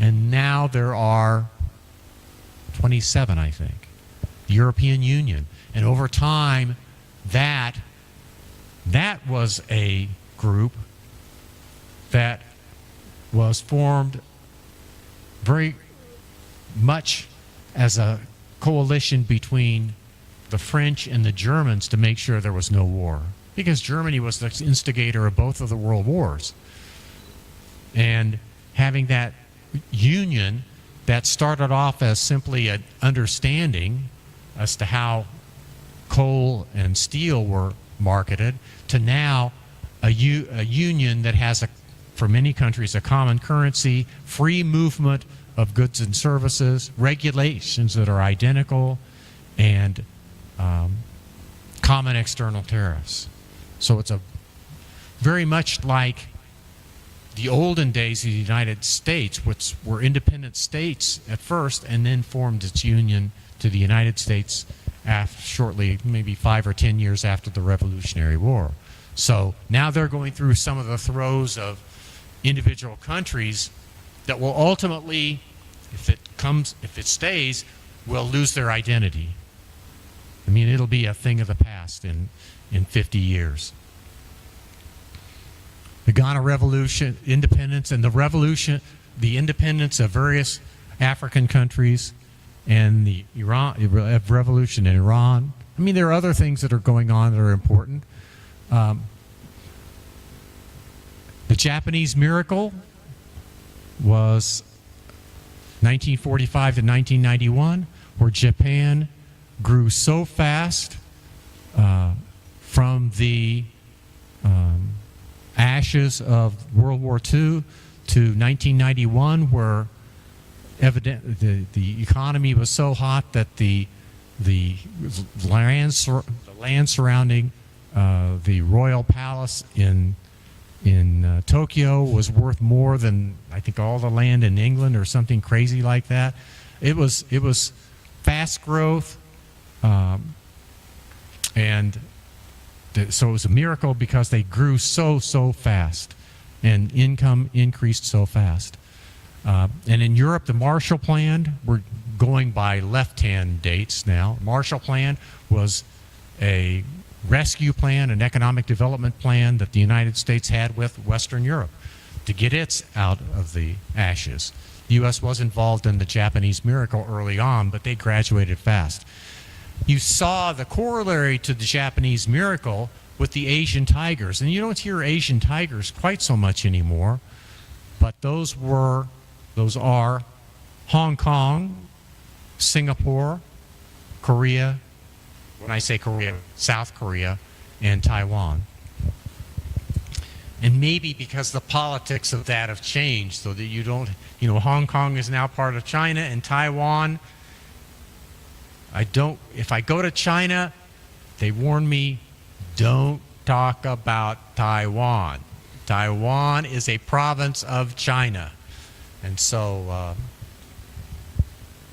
D: and now there are 27, I think. The European Union. And over time, that was a group that was formed very much as a coalition between the French and the Germans to make sure there was no war, because Germany was the instigator of both of the world wars. And having that union that started off as simply an understanding as to how coal and steel were marketed, to now a union that has, for many countries, a common currency, free movement of goods and services, regulations that are identical, and common external tariffs. So it's a very much like the olden days of the United States, which were independent states at first and then formed its union to the United States shortly, maybe 5 or 10 years after the Revolutionary War. So now they're going through some of the throes of individual countries that will ultimately, if it stays, will lose their identity. I mean, it'll be a thing of the past in 50 years. The Ghana Revolution, independence, and the independence of various African countries, and the revolution in Iran. I mean, there are other things that are going on that are important. The Japanese miracle was 1945 to 1991, where Japan grew so fast from the ashes of World War II to 1991, where the economy was so hot that the land surrounding the royal palace in Tokyo was worth more than, I think, all the land in England or something crazy like that. It was fast growth, and so it was a miracle because they grew so fast, and income increased so fast. And in Europe, the Marshall Plan, we're going by left-hand dates now. Marshall Plan was a rescue plan, an economic development plan that the United States had with Western Europe to get its out of the ashes. The U.S. was involved in the Japanese miracle early on, but they graduated fast. You saw the corollary to the Japanese miracle with the Asian tigers, and you don't hear Asian tigers quite so much anymore, but those are Hong Kong, Singapore, Korea, when I say Korea, South Korea, and Taiwan. And maybe because the politics of that have changed, so that you don't, Hong Kong is now part of China, and Taiwan, if I go to China, they warn me, don't talk about Taiwan. Taiwan is a province of China. And so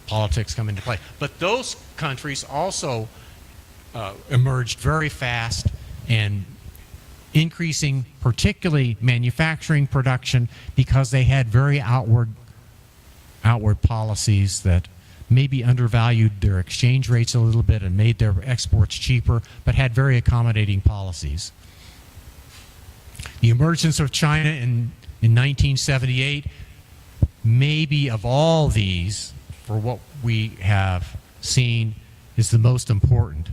D: politics come into play. But those countries also emerged very fast and increasing particularly manufacturing production because they had very outward policies that maybe undervalued their exchange rates a little bit and made their exports cheaper, but had very accommodating policies. The emergence of China in 1978, maybe of all these, for what we have seen, is the most important.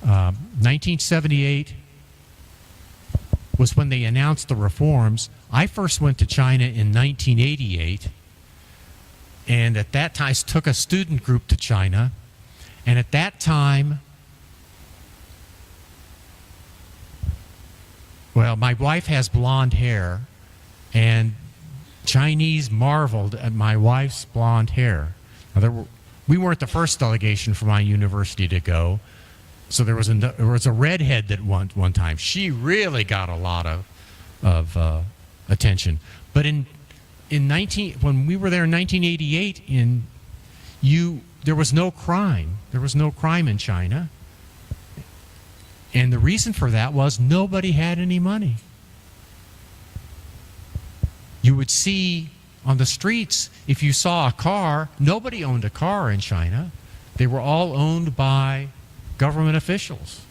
D: 1978 was when they announced the reforms. I first went to China in 1988, and at that time I took a student group to China, and at that time, well, my wife has blonde hair, and Chinese marveled at my wife's blonde hair. Now, we weren't the first delegation from my university to go, so there was a redhead that one time. She really got a lot of attention. But when we were there in 1988, there was no crime. There was no crime in China. And the reason for that was nobody had any money. You would see on the streets, if you saw a car, nobody owned a car in China. They were all owned by government officials.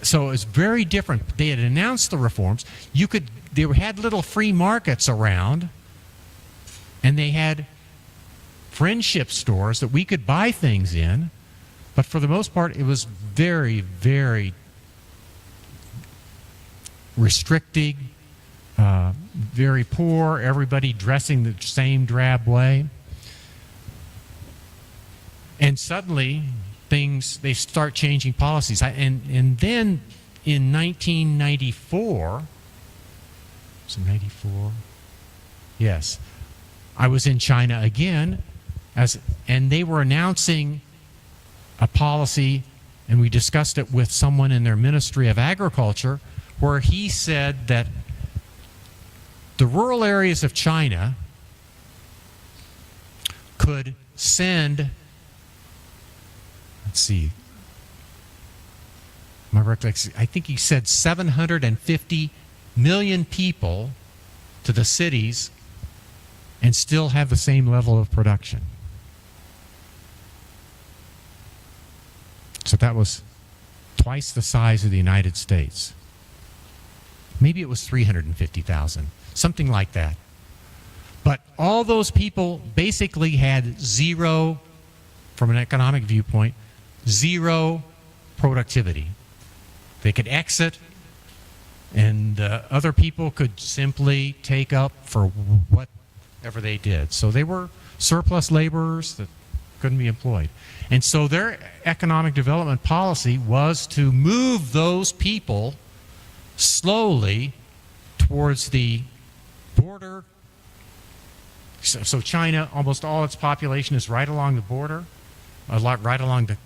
D: So it's very different. They had announced the reforms. They had little free markets around, and they had friendship stores that we could buy things in. But for the most part, it was very, very restricting, very poor, everybody dressing the same drab way. And suddenly, they start changing policies. And then in 1994, was it 94? Yes. I was in China again, and they were announcing a policy, and we discussed it with someone in their Ministry of Agriculture, where he said that the rural areas of China could send, let's see, my recollection, I think he said 750 million people to the cities and still have the same level of production. So that was twice the size of the United States. Maybe it was 350,000, something like that. But all those people basically had zero, from an economic viewpoint, zero productivity. They could exit, and other people could simply take up for whatever they did. So they were surplus laborers that couldn't be employed. And so their economic development policy was to move those people slowly towards the border. So China, almost all its population is right along the border, right along the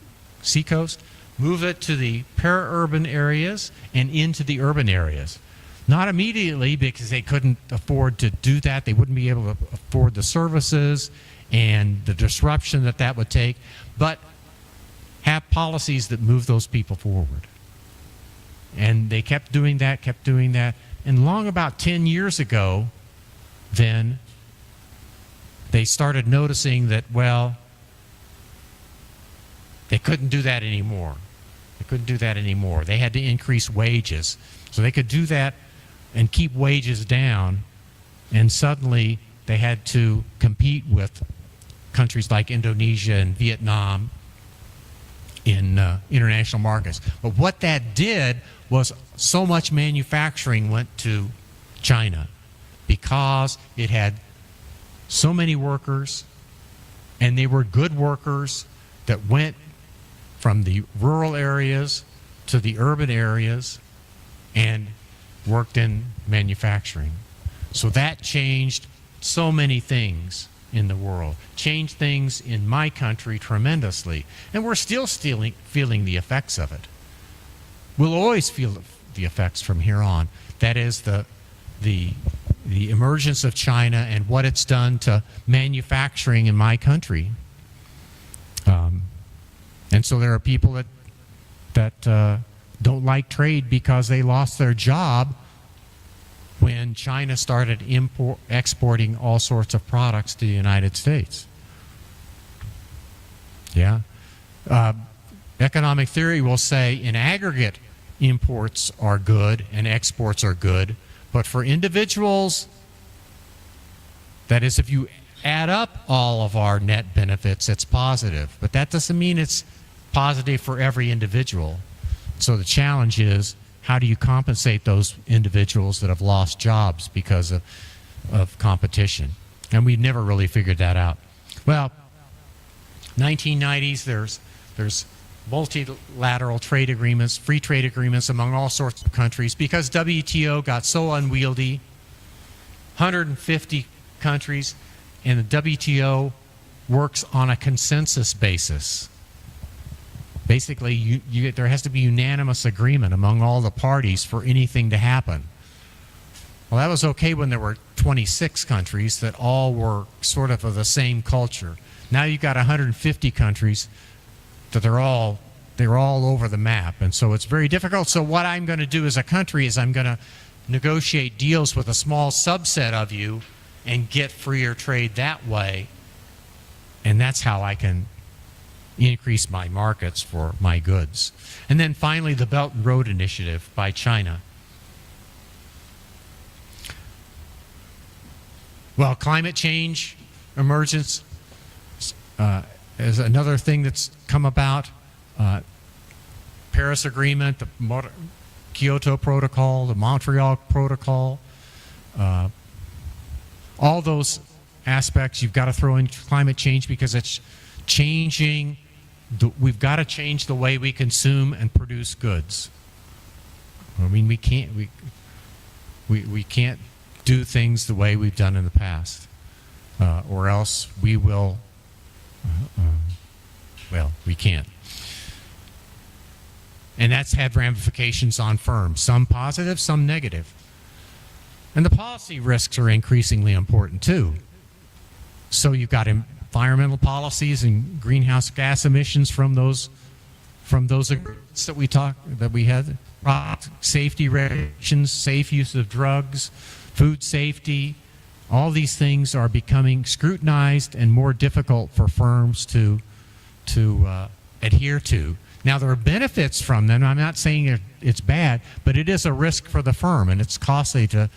D: seacoast. Move it to the para-urban areas and into the urban areas. Not immediately, because they couldn't afford to do that. They wouldn't be able to afford the services and the disruption that would take, but have policies that move those people forward. And they kept doing that, and long about 10 years ago, then they started noticing that, well, they couldn't do that anymore. They had to increase wages. So they could do that and keep wages down, and suddenly they had to compete with countries like Indonesia and Vietnam in international markets. But what that did was so much manufacturing went to China because it had so many workers, and they were good workers that went from the rural areas to the urban areas and worked in manufacturing. So that changed so many things in the world, changed things in my country tremendously, and we're still feeling the effects of it. We'll always feel the effects from here on. That is the emergence of China and what it's done to manufacturing in my country. And so there are people that don't like trade because they lost their job when China started exporting all sorts of products to the United States. Yeah. Economic theory will say in aggregate imports are good and exports are good, but for individuals, that is, if you add up all of our net benefits, it's positive. But that doesn't mean it's positive for every individual. So the challenge is, how do you compensate those individuals that have lost jobs because of competition? And we've never really figured that out. Well, 1990s, there's multilateral trade agreements, free trade agreements among all sorts of countries. Because WTO got so unwieldy, 150 countries, and the WTO works on a consensus basis. Basically, there has to be unanimous agreement among all the parties for anything to happen. Well, that was okay when there were 26 countries that all were sort of the same culture. Now you've got 150 countries that they're all over the map, and so it's very difficult. So what I'm going to do as a country is I'm going to negotiate deals with a small subset of you and get freer trade that way, and that's how I can increase my markets for my goods. And then finally, the Belt and Road Initiative by China. Well, climate change emergence is another thing that's come about. Paris Agreement, the Kyoto Protocol, the Montreal Protocol, all those aspects you've got to throw in climate change because it's changing. We've got to change the way we consume and produce goods. I mean, we can't do things the way we've done in the past, or else we will. Well, we can't. And that's had ramifications on firms, some positive, some negative. And the policy risks are increasingly important too. So you've got environmental policies and greenhouse gas emissions from those agreements that we had, product safety regulations, safe use of drugs, food safety. All these things are becoming scrutinized and more difficult for firms to adhere to. Now, there are benefits from them. I'm not saying it's bad, but it is a risk for the firm, and it's costly to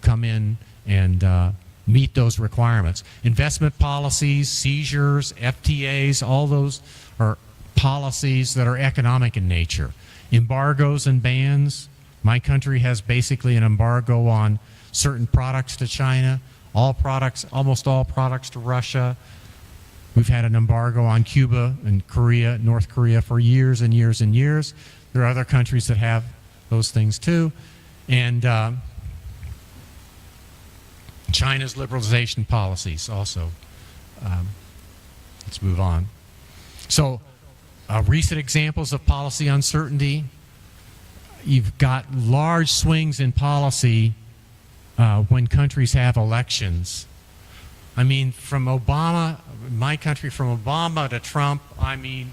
D: come in and meet those requirements. Investment policies, seizures, FTAs, all those are policies that are economic in nature. Embargoes and bans. My country has basically an embargo on certain products to China, almost all products to Russia. We've had an embargo on Cuba and Korea, North Korea for years and years and years. There are other countries that have those things too. And China's liberalization policies also. Let's move on. So recent examples of policy uncertainty. You've got large swings in policy when countries have elections. I mean, from Obama, my country, from Obama to Trump, I mean,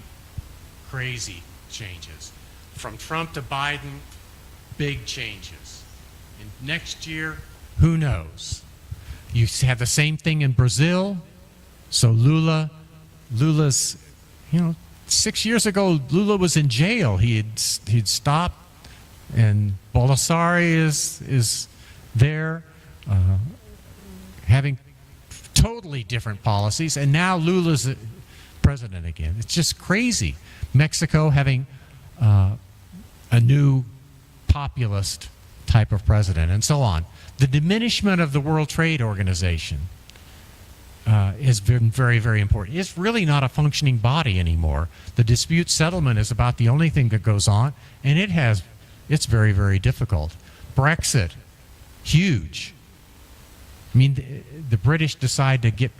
D: crazy changes. From Trump to Biden, big changes. And next year, who knows? You have the same thing in Brazil. So Lula's, 6 years ago, Lula was in jail. He'd stopped, and Bolsonaro is there, having totally different policies, and now Lula's president again. It's just crazy. Mexico having a new populist type of president, and so on. The diminishment of the World Trade Organization has been very, very important. It's really not a functioning body anymore. The dispute settlement is about the only thing that goes on, and it's very, very difficult. Brexit, huge. I mean, the British decide to get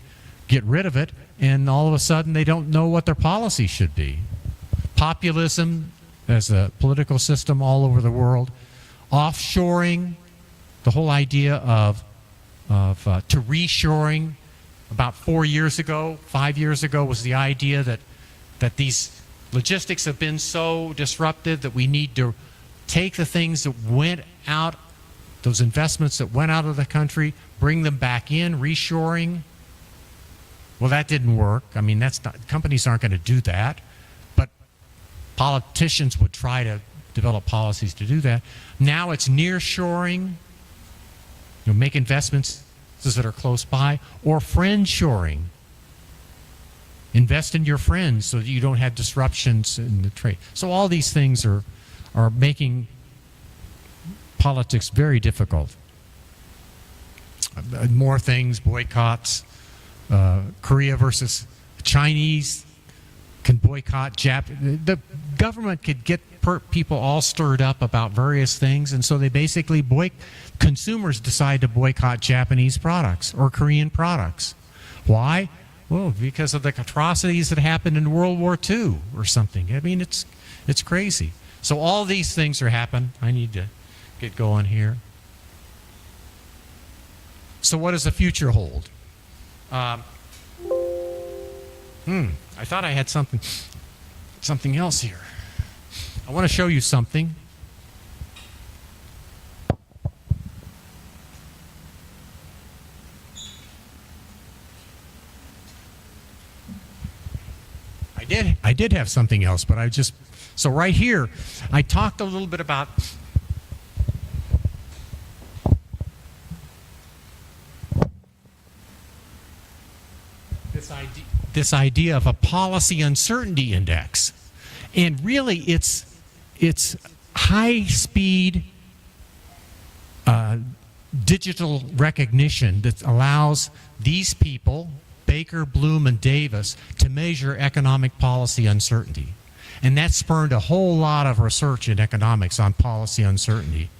D: rid of it, and all of a sudden they don't know what their policy should be. Populism as a political system all over the world. Offshoring, the whole idea of to reshoring. About 5 years ago, was the idea that these logistics have been so disrupted that we need to take the things that went out, those investments that went out of the country, bring them back in, reshoring. Well, that didn't work. I mean, companies aren't going to do that, but politicians would try to develop policies to do that. Now it's nearshoring. Make investments that are close by, or friend shoring. Invest in your friends so that you don't have disruptions in the trade. So all these things are making politics very difficult. More things, boycotts, Korea versus Chinese can boycott the government could get people all stirred up about various things, and so they basically consumers decide to boycott Japanese products or Korean products. Why? Well, because of the atrocities that happened in World War II or something. I mean, it's crazy. So all these things are happening. I need to get going here. So what does the future hold? I thought I had something else here. I want to show you something. I did have something else, but so right here, I talked a little bit about this idea of a policy uncertainty index. And really, it's high-speed digital recognition that allows these people, Baker, Bloom, and Davis, to measure economic policy uncertainty. And that spurred a whole lot of research in economics on policy uncertainty.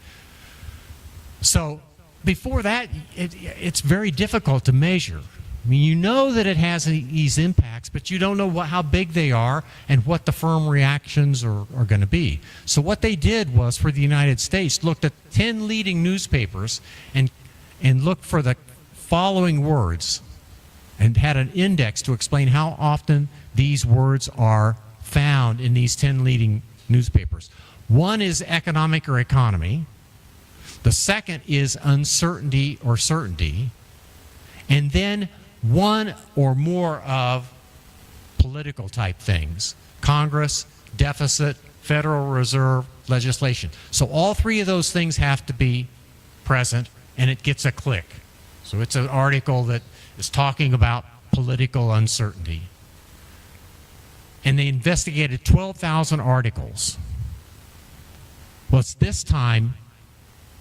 D: So before that, it's very difficult to measure. I mean, you know that it has these impacts, but you don't know how big they are and what the firm reactions are going to be. So what they did was, for the United States, looked at 10 leading newspapers and looked for the following words and had an index to explain how often these words are found in these 10 leading newspapers. One is economic or economy. The second is uncertainty or certainty. And then one or more of political type things: Congress, deficit, Federal Reserve, legislation. So all three of those things have to be present, and it gets a click. So it's an article that is talking about political uncertainty. And they investigated 12,000 articles. Well, it's this time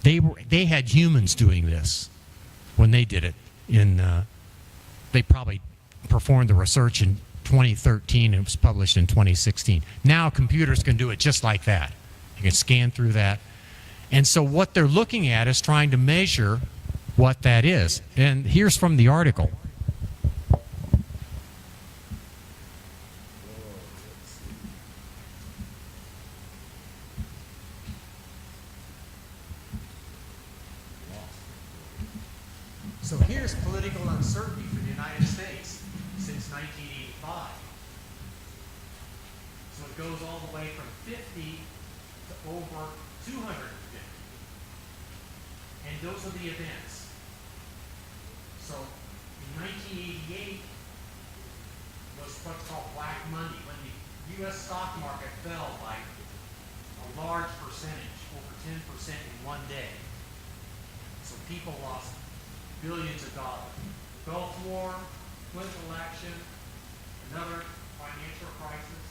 D: they had humans doing this when they did it. They probably performed the research in 2013 and it was published in 2016. Now computers can do it just like that. You can scan through that. And so what they're looking at is trying to measure what that is. And here's from the article. So here's political uncertainty for the United States since 1985. So it goes all the way from 50 to over 250. And those are the events. So in 1988 was what's called Black Monday, when the U.S. stock market fell by a large percentage, over 10% in one day. So people lost billions of dollars. Gulf War, Clinton election, another financial crisis,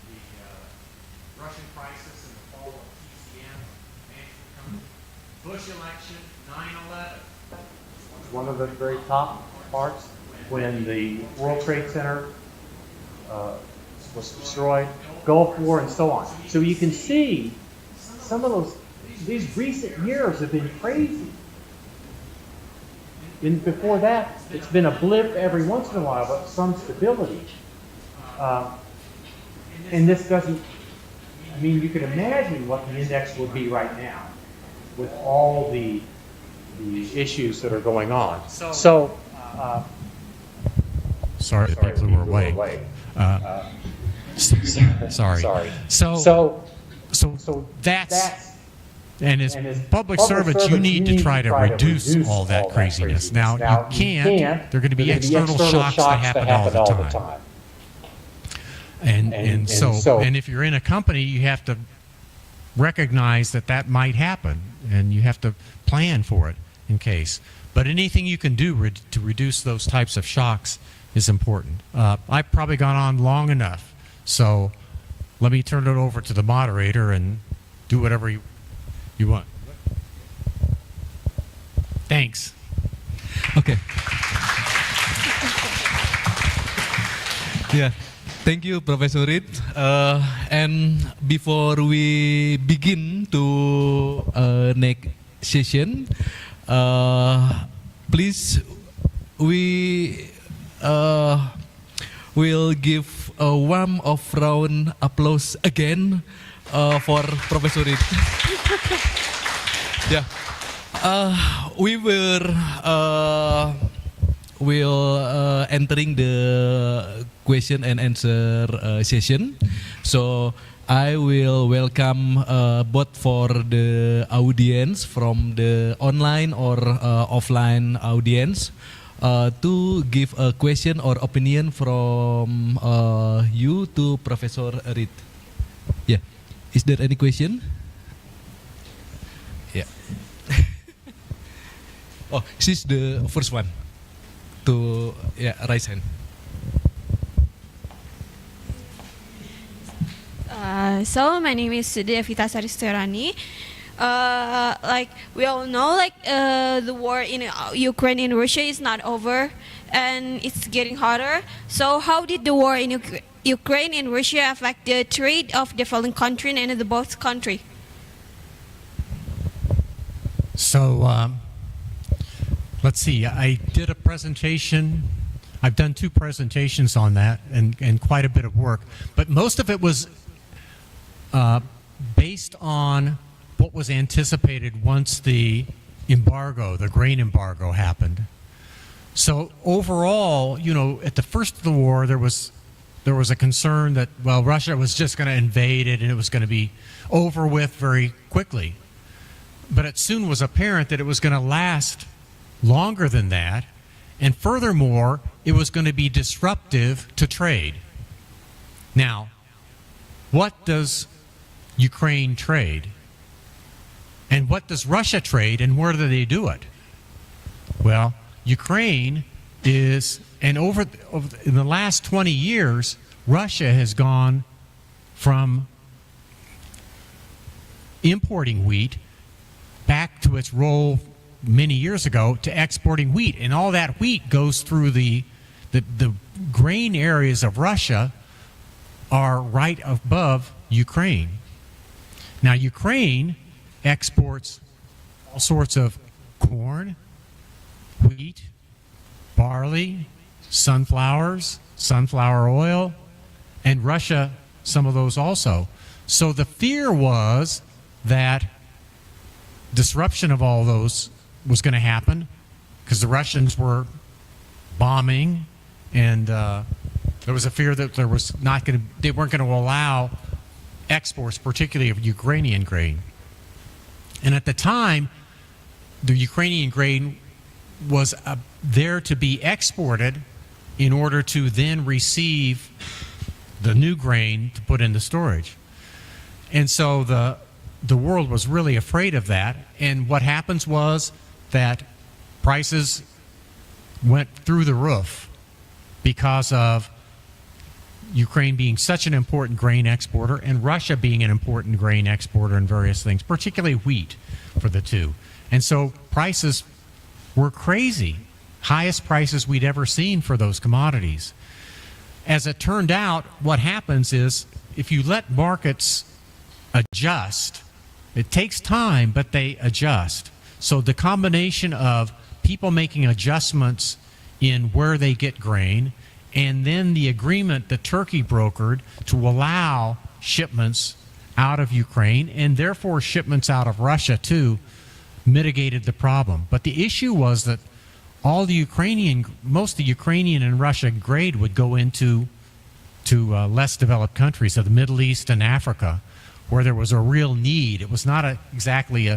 D: the Russian crisis and the fall of TCM, financial company, Bush election, 9/11.
E: One of the very top parts, when the World Trade Center was destroyed, Gulf War, and so on. So you can see some of these recent years have been crazy. And before that, it's been a blip every once in a while, but some stability. And this doesn't, I mean, you can imagine what the index would be right now with all the issues that are going on. So,
D: sorry, the people who were away. Sorry. So that's. And as public servants, you need to try to reduce all that craziness. Now, you can't. There are going to be external shocks that happen all the time. And so if you're in a company, you have to recognize that might happen, and you have to plan for it. in case. But anything you can do to reduce those types of shocks is important. I've probably gone on long enough, so let me turn it over to the moderator and do whatever you want. Thanks.
C: Okay. Yeah, thank you, Professor Reed. And before we begin to next session, please we will give a warm of round applause again for Professor Reed. Yeah, we will entering the question and answer session. So I will welcome both for the audience from the online or offline audience to give a question or opinion from you to Professor Reed. Yeah, is there any question? Yeah. Oh, she's the first one to raise hand.
F: So my name is Studi like we all know, like the war in Ukraine and Russia is not over, and it's getting hotter. So how did the war in Ukraine and Russia affect the trade of developing country and the both country?
D: So let's see. I did a presentation. I've done 2 presentations on that and quite a bit of work, but most of it was based on what was anticipated once the embargo, the grain embargo, happened. So overall, you know, at the first of the war, there was a concern that, well, Russia was just going to invade it and it was going to be over with very quickly. But it soon was apparent that it was going to last longer than that, and furthermore, it was going to be disruptive to trade. Now, what does Ukraine trade? And what does Russia trade, and where do they do it? Well, Ukraine is, and in the last 20 years, Russia has gone from importing wheat back to its role many years ago to exporting wheat. And all that wheat goes through the grain areas of Russia are right above Ukraine. Now, Ukraine exports all sorts of corn, wheat, barley, sunflowers, sunflower oil, and Russia, some of those also. So the fear was that disruption of all those was going to happen because the Russians were bombing, and there was a fear that they weren't going to allow exports, particularly of Ukrainian grain. And at the time, the Ukrainian grain was there to be exported in order to then receive the new grain to put into storage. And so the world was really afraid of that. And what happens was that prices went through the roof because of Ukraine being such an important grain exporter and Russia being an important grain exporter in various things, particularly wheat for the two. And so prices were crazy, highest prices we'd ever seen for those commodities. As it turned out, what happens is if you let markets adjust, it takes time, but they adjust. So the combination of people making adjustments in where they get grain, and then the agreement that Turkey brokered to allow shipments out of Ukraine, and therefore shipments out of Russia too, mitigated the problem. But the issue was that most of the Ukrainian and Russian grain would go into less developed countries of the Middle East and Africa, where there was a real need. It was not exactly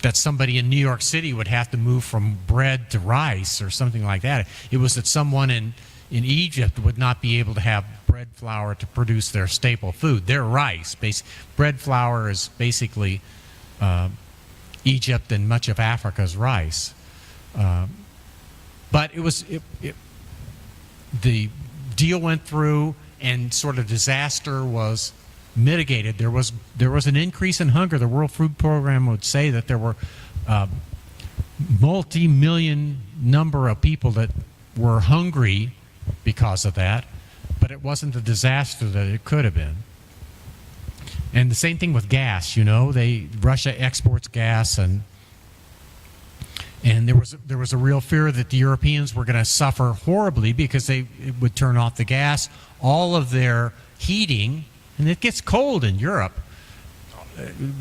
D: that somebody in New York City would have to move from bread to rice or something like that. It was that someone in Egypt would not be able to have bread flour to produce their staple food, their rice. Bread flour is basically Egypt and much of Africa's rice. But the deal went through, and sort of disaster was mitigated. There was an increase in hunger. The World Food Program would say that there were multi-million number of people that were hungry because of that, but it wasn't the disaster that it could have been. And the same thing with gas. Russia exports gas, and there was a real fear that the Europeans were going to suffer horribly because it would turn off the gas. All of their heating, and it gets cold in Europe,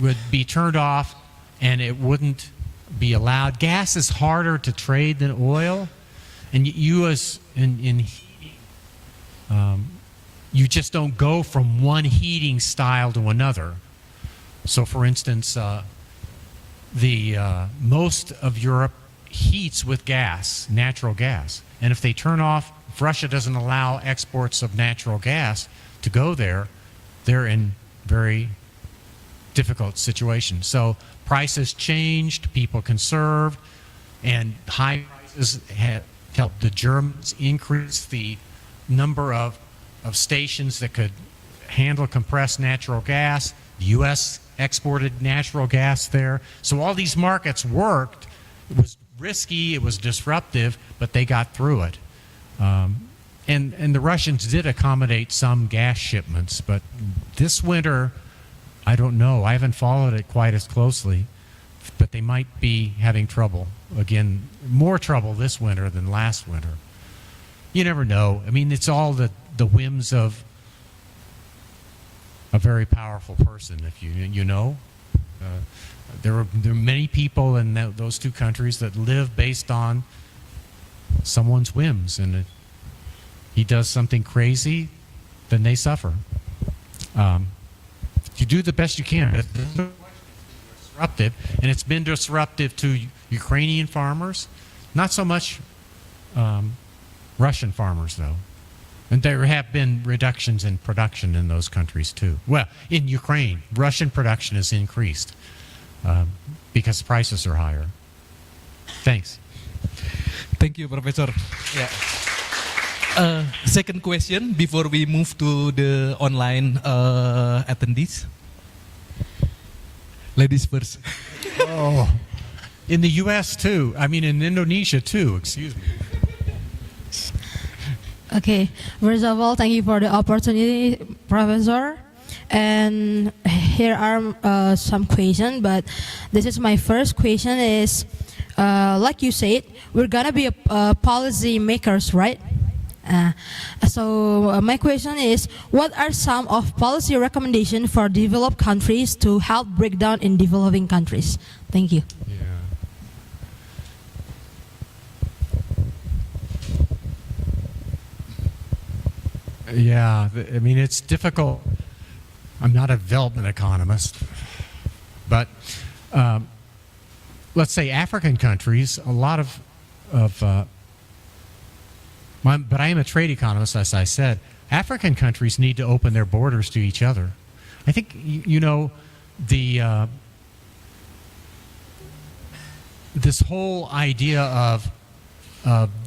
D: would be turned off, and it wouldn't be allowed. Gas is harder to trade than oil, and you just don't go from one heating style to another. So, for instance, most of Europe heats with gas, natural gas, and if they turn off, if Russia doesn't allow exports of natural gas to go there, they're in very difficult situation. So prices changed, people conserved, and high prices have helped the Germans increase the number of stations that could handle compressed natural gas. The U.S. exported natural gas there. So all these markets worked. It was risky, it was disruptive, but they got through it. And the Russians did accommodate some gas shipments, but this winter, I don't know. I haven't followed it quite as closely, but they might be having trouble. Again, more trouble this winter than last winter. You never know. I mean, it's all the whims of a very powerful person, if you know. There are many people in those two countries that live based on someone's whims, and he does something crazy, then they suffer. You do the best you can. It's disruptive, and it's been disruptive to Ukrainian farmers, not so much Russian farmers, though. And there have been reductions in production in those countries, too. Well, in Ukraine, Russian production has increased because prices are higher. Thanks.
C: Thank you, Professor. Yeah. Second question before we move to the online attendees. Ladies first.
D: Oh, in the U.S. too. I mean, in Indonesia too. Excuse me.
G: Okay, first of all, thank you for the opportunity, Professor. And here are some questions, but this is my first question is, like you said, we're gonna be policy makers, right? So my question is, what are some of policy recommendations for developed countries to help break down in developing countries? Thank you.
D: Yeah, I mean, it's difficult. I'm not a development economist, but let's say African countries, a lot of but I am a trade economist, as I said. African countries need to open their borders to each other. I think, this whole idea of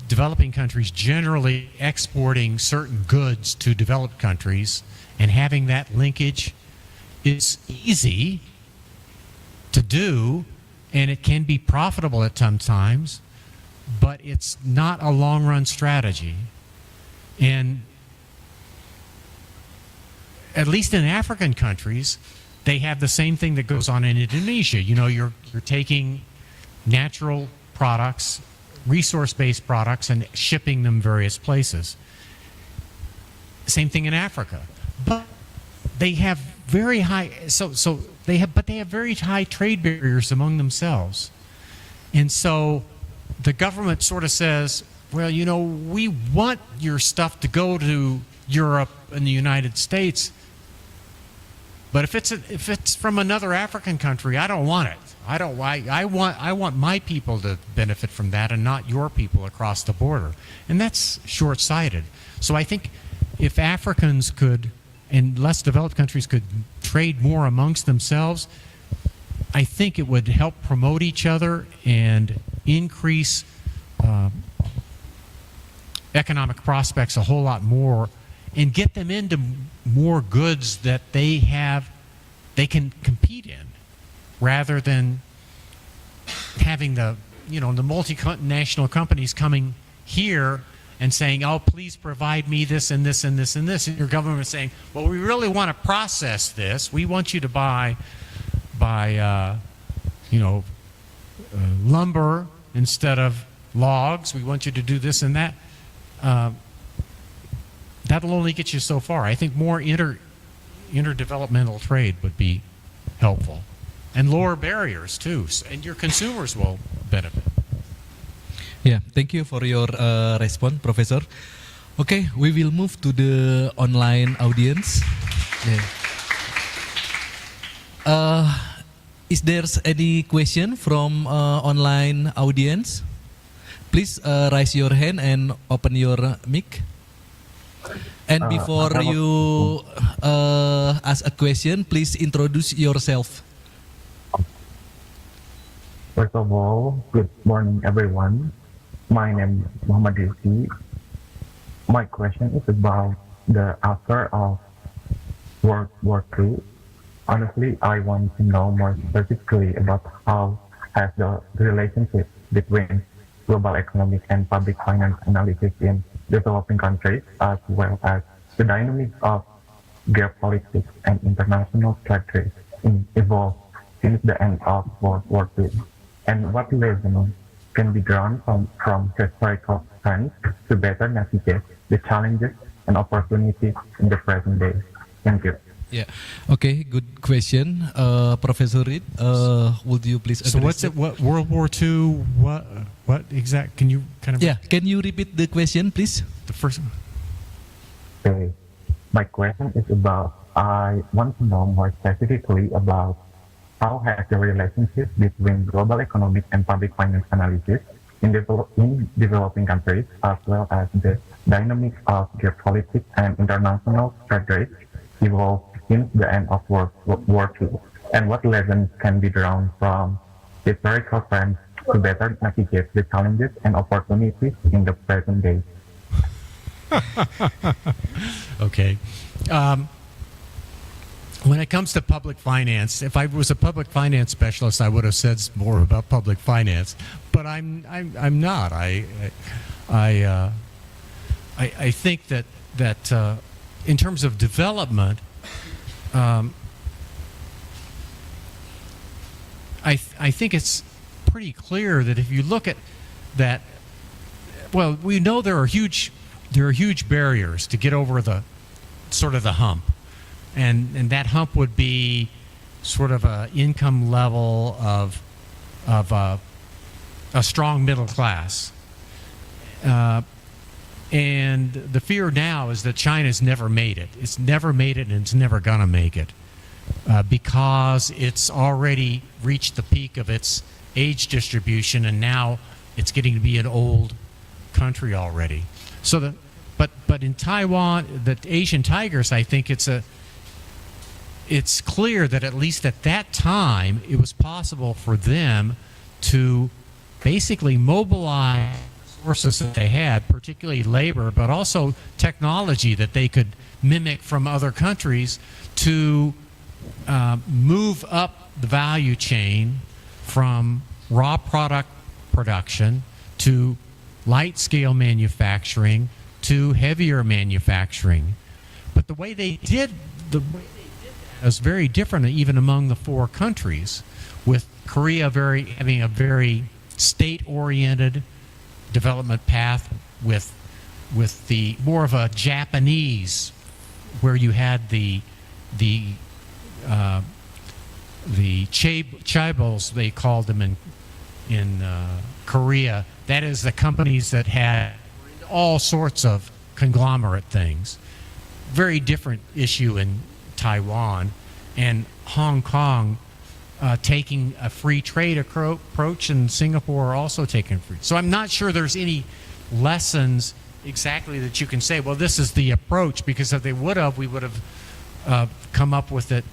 D: developing countries generally exporting certain goods to developed countries and having that linkage is easy to do, and it can be profitable at some times, but it's not a long-run strategy. And at least in African countries, they have the same thing that goes on in Indonesia. You're taking natural products, resource-based products, and shipping them various places. Same thing in Africa. But they have very high they have very high trade barriers among themselves. And so the government sort of says, well, we want your stuff to go to Europe and the United States, but if it's from another African country, I don't want it. I want my people to benefit from that and not your people across the border. And that's short-sighted. So I think if Africans could, and less developed countries could trade more amongst themselves, I think it would help promote each other and increase economic prospects a whole lot more, and get them into more goods that they can compete in, rather than having the multinational companies coming here and saying, oh, please provide me this and this and this and this, and your government is saying, well, we really want to process this, we want you to buy lumber instead of logs, we want you to do this and that. That'll only get you so far. I think more interdevelopmental trade would be helpful, and lower barriers too, and your consumers will benefit.
C: Yeah, thank you for your response, Professor. Okay, we will move to the online audience. Yeah. Is there any question from online audience? Please raise your hand and open your mic. And before you ask a question, please introduce yourself.
H: First of all, good morning, everyone. My name is Muhammad Rizki. My question is about the after of World War II. Honestly, I want to know more specifically about how has the relationship between global economic and public finance analysis in developing countries, as well as the dynamics of geopolitics and international strategies evolved since the end of World War II, and what lessons can be drawn from historical trends to better navigate the challenges and opportunities in the present day. Thank you.
C: Yeah. Okay. Good question, Professor Reed. Would you please address?
D: So what's it? What World War II? What exact? Can you kind of?
C: Yeah. Can you repeat the question, please?
D: The first one.
H: Okay. My question is about, I want to know more specifically about how has the relationship between global economic and public finance analysis in developing countries, as well as the dynamics of geopolitics and international strategies evolved since the end of World War II, and what lessons can be drawn from historical trends to better navigate the challenges and opportunities in the present day.
D: Okay. When it comes to public finance, if I was a public finance specialist, I would have said more about public finance, but I'm not. I think that in terms of development, I think it's pretty clear that if you look at that, well, we know there are huge barriers to get over the sort of the hump, and that hump would be sort of a income level of a strong middle class. And the fear now is that China's never made it. It's never made it, and it's never going to make it because it's already reached the peak of its age distribution, and now it's getting to be an old country already. So but in Taiwan, the Asian tigers, I think it's clear that at least at that time it was possible for them to basically mobilize resources that they had, particularly labor, but also technology that they could mimic from other countries to move up the value chain from raw product production to light scale manufacturing to heavier manufacturing. But the way they did that was very different even among the four countries, with Korea having a very state-oriented development path, with the more of a Japanese, where you had the chaebols, they called them in Korea. That is the companies that had all sorts of conglomerate things. Very different issue in Taiwan, and Hong Kong taking a free trade approach, and Singapore also taking free. So I'm not sure there's any lessons exactly that you can say, well, this is the approach, because if they would have, we would have come up with it.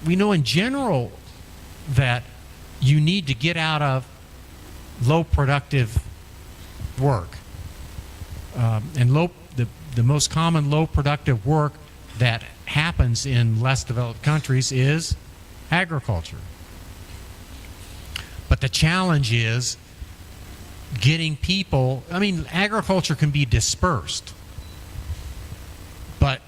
D: We know in general that you need to get out of low productive work. And the most common low productive work that happens in less developed countries is agriculture. But the challenge is getting people, I mean, agriculture can be dispersed. But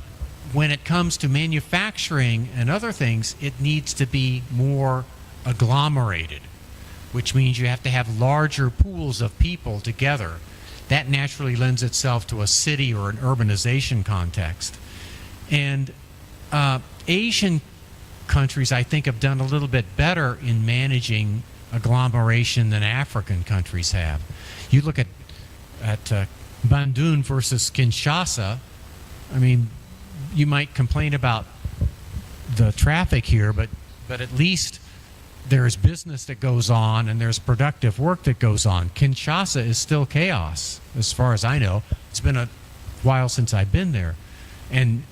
D: when it comes to manufacturing and other things, it needs to be more agglomerated, which means you have to have larger pools of people together. That naturally lends itself to a city or an urbanization context. And Asian countries, I think, have done a little bit better in managing agglomeration than African countries have. You look at Bandung versus Kinshasa, I mean, you might complain about the traffic here, but at least there's business that goes on and there's productive work that goes on. Kinshasa is still chaos, as far as I know. It's been a while since I've been there, and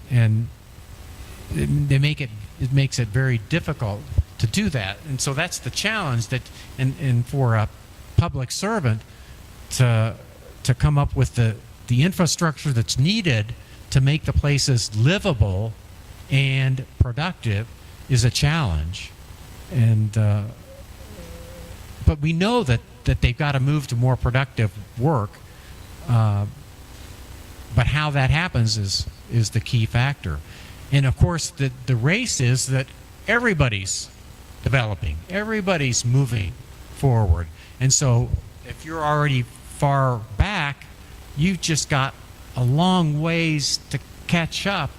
D: it makes it very difficult to do that. And so that's the challenge that, and for a public servant to come up with the infrastructure that's needed to make the places livable and productive is a challenge. And but we know that they've got to move to more productive work. But how that happens is the key factor. And of course, the race is that everybody's developing, everybody's moving forward. And so if you're already far back, you've just got a long ways to catch up.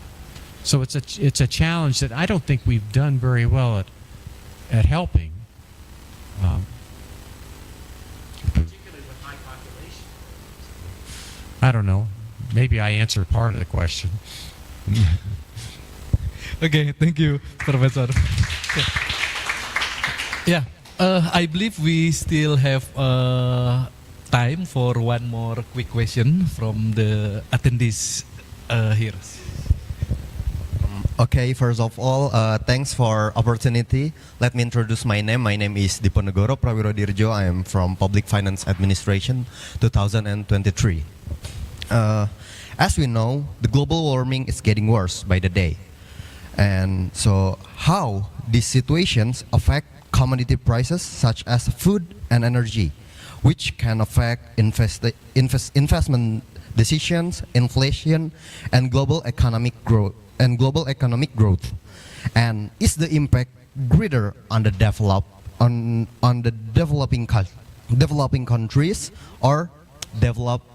D: So it's a challenge that I don't think we've done very well at helping. Particularly with high population. I don't know. Maybe I answered part of the question.
C: Okay, thank you, Professor. Yeah, I believe we still have time for one more quick question from the attendees here.
I: Okay, first of all, thanks for opportunity. Let me introduce my name. My name is Diponegoro Prawirodirjo. I am from Public Finance Administration 2023. As we know, the global warming is getting worse by the day. And so how these situations affect commodity prices such as food and energy, which can affect investment decisions, inflation, and global economic growth. And is the impact greater on the developing countries or developed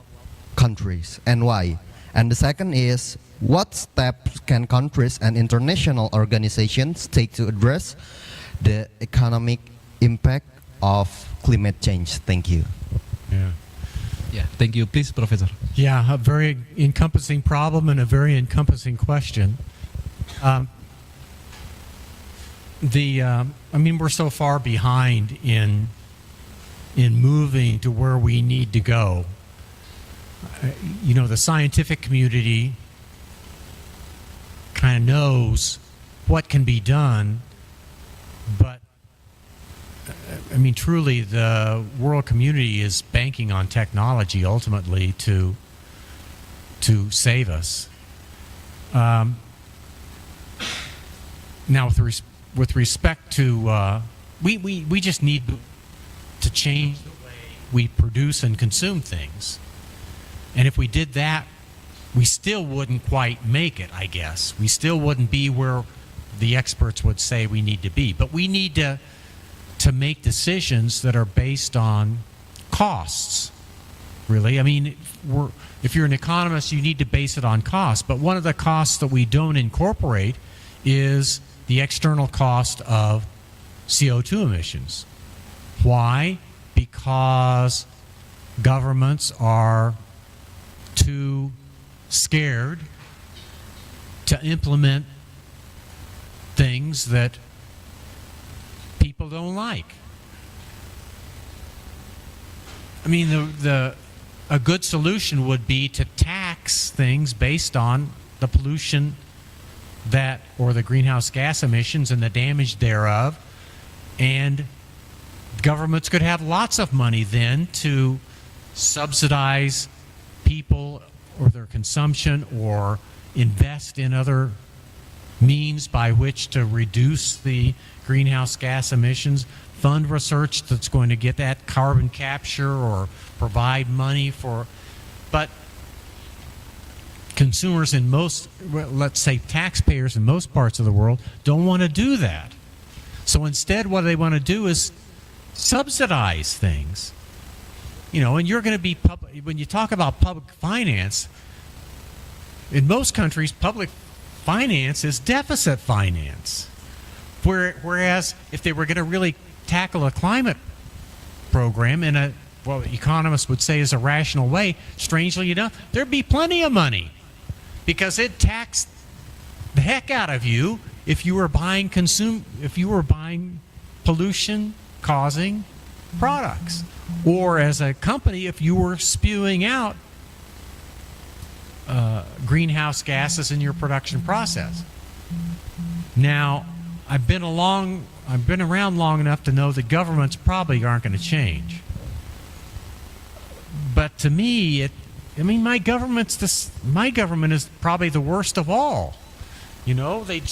I: countries, and why? And the second is, what steps can countries and international organizations take to address the economic impact of climate change? Thank you.
C: Yeah, thank you. Please, Professor.
D: Yeah, a very encompassing problem and a very encompassing question. I mean, we're so far behind in moving to where we need to go. You know, the scientific community kind of knows what can be done, but I mean, truly, the world community is banking on technology ultimately to save us. Now, with respect to, we just need to change the way we produce and consume things. And if we did that, we still wouldn't quite make it, I guess. We still wouldn't be where the experts would say we need to be. But we need to make decisions that are based on costs, really. I mean, if you're an economist, you need to base it on costs. But one of the costs that we don't incorporate is the external cost of CO2 emissions. Why? Because governments are too scared to implement things that people don't like. I mean, a good solution would be to tax things based on the pollution or the greenhouse gas emissions and the damage thereof, and Governments could have lots of money then to subsidize people or their consumption or invest in other means by which to reduce the greenhouse gas emissions, fund research that's going to get that carbon capture or provide money for, but consumers in most, well, let's say taxpayers in most parts of the world don't want to do that. So instead what they want to do is subsidize things. You know, and you're going to be, when you talk about public finance, in most countries, public finance is deficit finance. Whereas if they were going to really tackle a climate program in a, what economists would say is a rational way, strangely enough, there'd be plenty of money because it taxed the heck out of you if you were buying pollution causing products, or as a company if you were spewing out greenhouse gases in your production process. Now, I've been around long enough to know that governments probably aren't going to change. But to me, my government is probably the worst of all. You know, the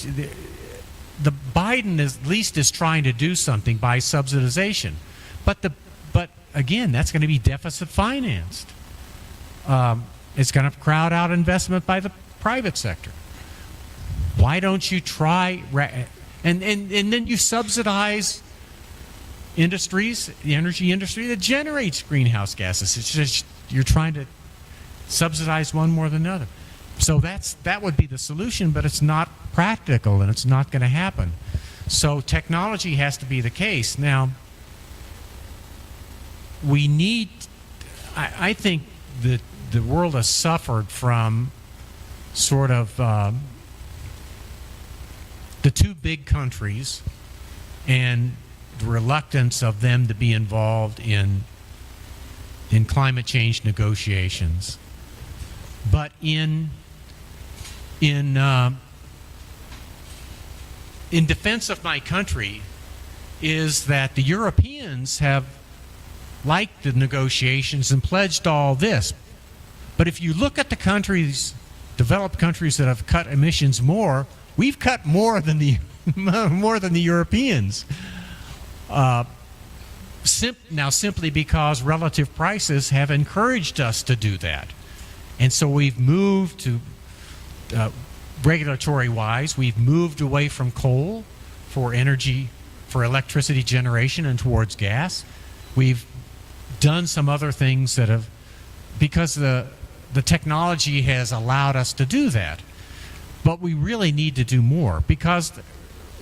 D: Biden at least is trying to do something by subsidization, but again, that's going to be deficit financed. It's going to crowd out investment by the private sector. Why don't you try and then you subsidize industries, the energy industry that generates greenhouse gases? It's just you're trying to subsidize one more than another. So that would be the solution, but it's not practical and it's not going to happen. So technology has to be the case. Now, we need, I think that the world has suffered from sort of the two big countries and the reluctance of them to be involved in climate change negotiations. But in defense of my country is that the Europeans have liked the negotiations and pledged all this. But if you look at the countries, developed countries that have cut emissions more, we've cut more than the Europeans. Now, simply because relative prices have encouraged us to do that. And so we've moved to, regulatory-wise, we've moved away from coal for energy, for electricity generation and towards gas. We've done some other things that have, because the technology has allowed us to do that. But we really need to do more, because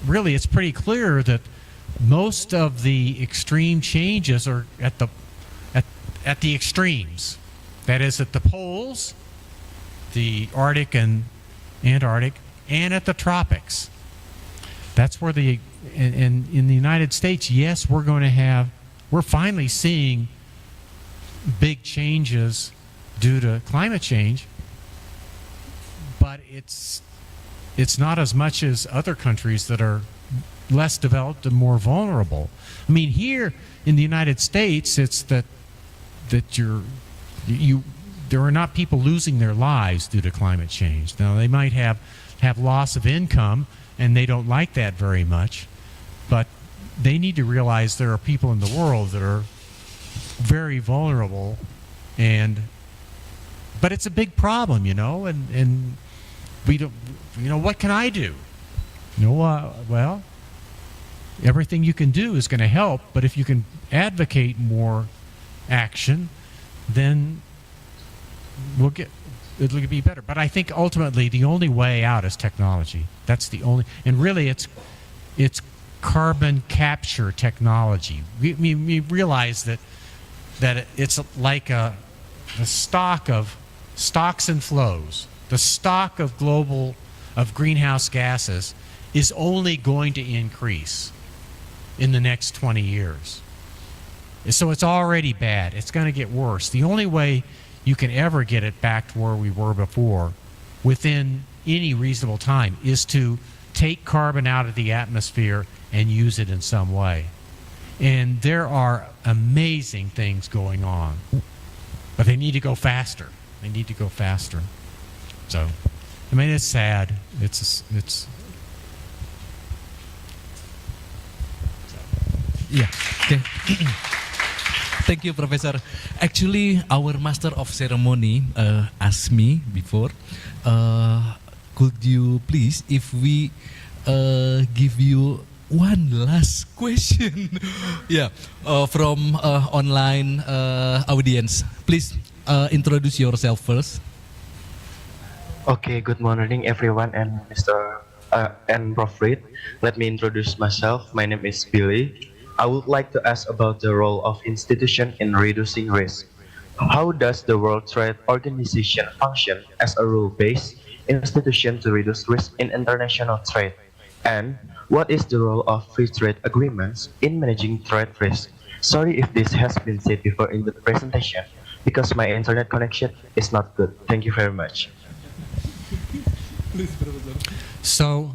D: really it's pretty clear that most of the extreme changes are at the extremes. That is, at the poles, the Arctic and Antarctic, and at the tropics. That's where in the United States, yes, we're finally seeing big changes due to climate change, but it's not as much as other countries that are less developed and more vulnerable. I mean, here in the United States, it's that there are not people losing their lives due to climate change. Now, they might have loss of income, and they don't like that very much, but they need to realize there are people in the world that are very vulnerable, but it's a big problem, you know, and we don't, you know, what can I do? You know, well, everything you can do is going to help, but if you can advocate more action, then it'll be better. But I think ultimately the only way out is technology. That's the only, and really it's carbon capture technology. We realize that it's like the stock of stocks and flows. The stock of greenhouse gases is only going to increase in the next 20 years. So it's already bad. It's going to get worse. The only way you can ever get it back to where we were before within any reasonable time is to take carbon out of the atmosphere and use it in some way. And there are amazing things going on. But they need to go faster. They need to go faster. So, I mean, it's sad. It's
C: Yeah. Okay. Thank you, Professor. Actually, our master of ceremony asked me before, could you please, if we give you one last question, yeah, from online audience. Please introduce yourself first.
J: Okay, good morning everyone and Mr. and Prof. Reed. Let me introduce myself. My name is Billy. I would like to ask about the role of institution in reducing risk. How does the World Trade Organization function as a rule-based institution to reduce risk in international trade? And what is the role of free trade agreements in managing trade risk? Sorry if this has been said before in the presentation, because my internet connection is not good. Thank you very much.
D: So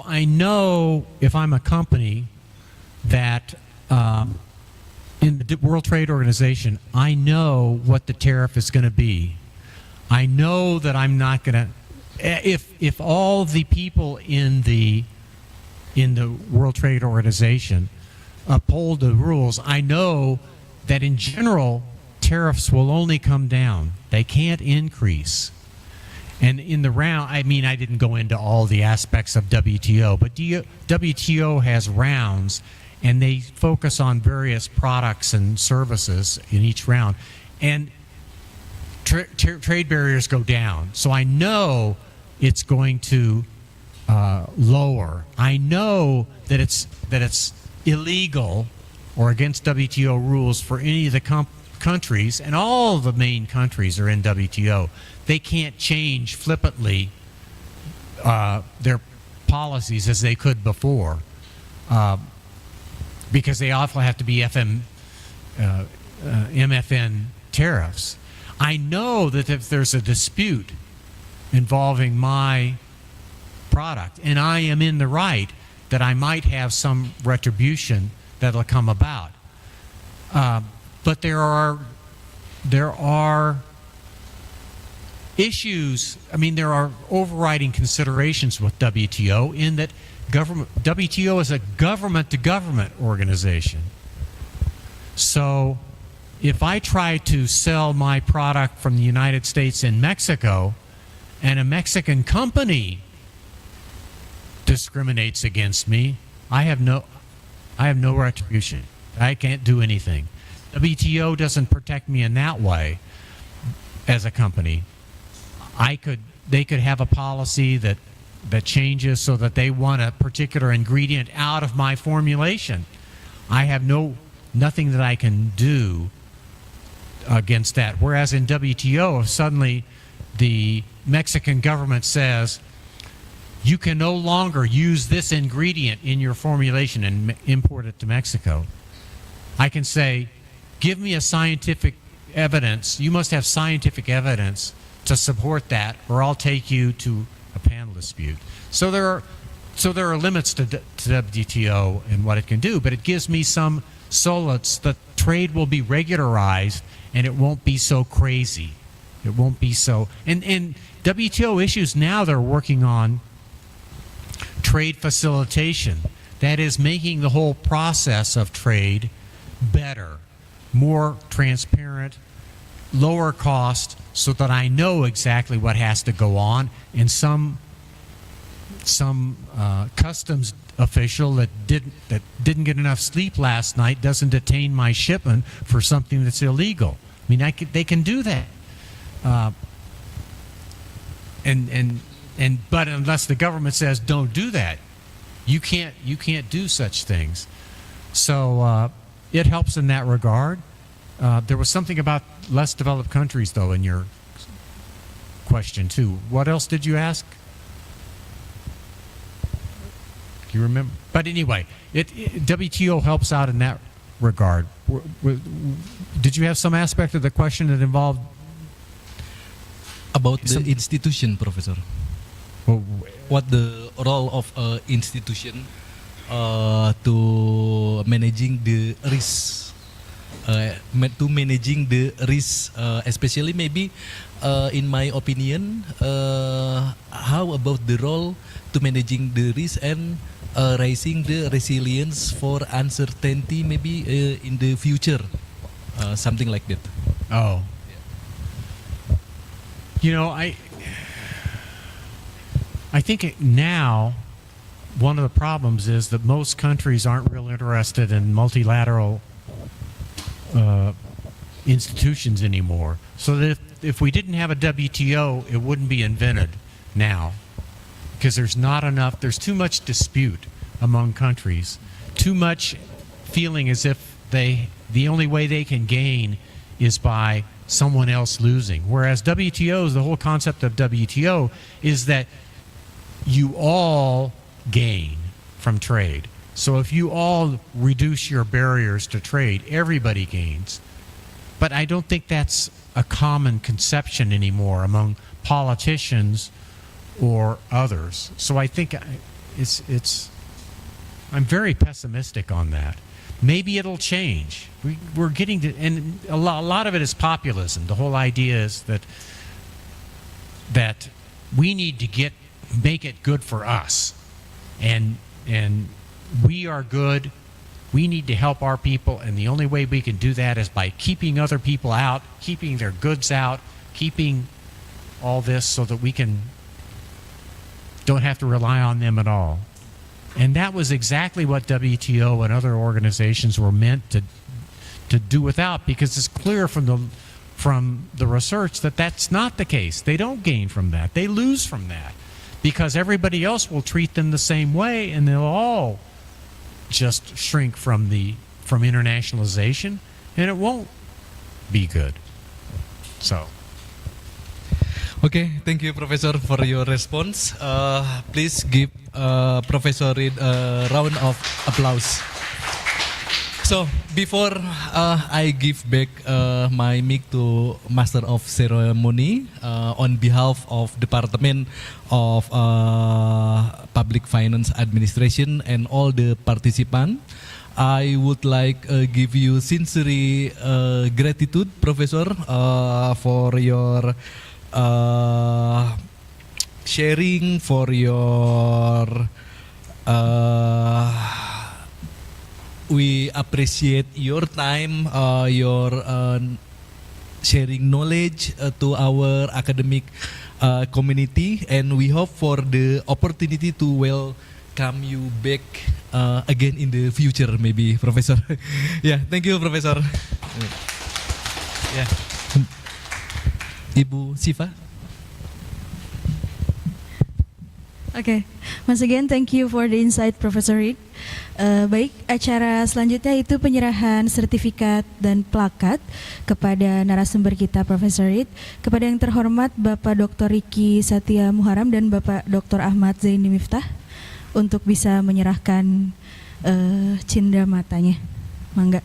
D: I know if I'm a company that in the World Trade Organization, I know what the tariff is going to be. I know that I'm not going to. If all the people in the World Trade Organization uphold the rules, I know that in general tariffs will only come down. They can't increase. And in the round, I mean, I didn't go into all the aspects of WTO, but WTO has rounds, and they focus on various products and services in each round. And trade barriers go down. So I know it's going to lower. I know that it's illegal or against WTO rules for any of the countries, and all the main countries are in WTO. They can't change flippantly their policies as they could before, because they often have to be MFN tariffs. I know that if there's a dispute involving my product and I am in the right, that I might have some retribution that'll come about. But there are issues. I mean, there are overriding considerations with WTO in that WTO is a government-to-government organization. So if I try to sell my product from the United States in Mexico and a Mexican company discriminates against me, I have no retribution. I can't do anything. WTO doesn't protect me in that way as a company. They could have a policy that changes so that they want a particular ingredient out of my formulation. I have nothing that I can do against that. Whereas in WTO, if suddenly the Mexican government says, you can no longer use this ingredient in your formulation and import it to Mexico, I can say, give me a scientific evidence. You must have scientific evidence to support that, or I'll take you to a panel dispute. So there are limits to WTO and what it can do, but it gives me some solace that trade will be regularized and it won't be so crazy. It won't be so. And WTO issues now, they're working on trade facilitation. That is making the whole process of trade better, more transparent, lower cost, so that I know exactly what has to go on, and some customs official that didn't get enough sleep last night doesn't detain my shipment for something that's illegal. I mean, they can do that, but unless the government says don't do that, you can't do such things. So it helps in that regard. There was something about less developed countries, though, in your question, too. What else did you ask? Do you remember? But anyway, WTO helps out in that regard. Did you have some aspect of the question that involved?
C: About the institution, Professor.
D: Well,
C: what the role of institution to managing the risk. To managing the risk, especially maybe in my opinion, how about the role to managing the risk and raising the resilience for uncertainty maybe in the future, something like that.
D: Oh. You know, I think now one of the problems is that most countries aren't real interested in multilateral institutions anymore. So that if we didn't have a WTO, it wouldn't be invented now, because there's not enough, there's too much dispute among countries, too much feeling as if the only way they can gain is by someone else losing. Whereas WTO's, the whole concept of WTO is that you all gain from trade. So if you all reduce your barriers to trade, everybody gains. But I don't think that's a common conception anymore among politicians or others. So I think I'm very pessimistic on that. Maybe it'll change. We're getting to, and a lot of it is populism. The whole idea is that we need to make it good for us, and we are good. We need to help our people, and the only way we can do that is by keeping other people out, keeping their goods out, keeping all this so that we don't have to rely on them at all. And that was exactly what WTO and other organizations were meant to do without, because it's clear from the research that that's not the case. They don't gain from that. They lose from that, because everybody else will treat them the same way, and they'll all just shrink from internationalization, and it won't be good. So.
C: Okay, thank you, Professor, for your response. Please give Professor Reed a round of applause. So, before I give back my mic to Master of Ceremony, on behalf of Department of Public Finance Administration and all the participants, I would like give you sincere gratitude, Professor, for your sharing, for your we appreciate your time, your sharing knowledge to our academic community, and we hope for the opportunity to welcome you back again in the future, maybe, Professor. Yeah, thank you, Professor. Yeah. Ibu Siva.
A: Okay, once again thank you for the insight, Professor Reed. Baik, acara selanjutnya itu penyerahan sertifikat dan plakat kepada narasumber kita, Professor Reed. Kepada yang terhormat Bapak Dr. Riki Satya Muharam dan Bapak Dr. Ahmad Zaini Miftah untuk bisa menyerahkan cindera matanya. Mangga.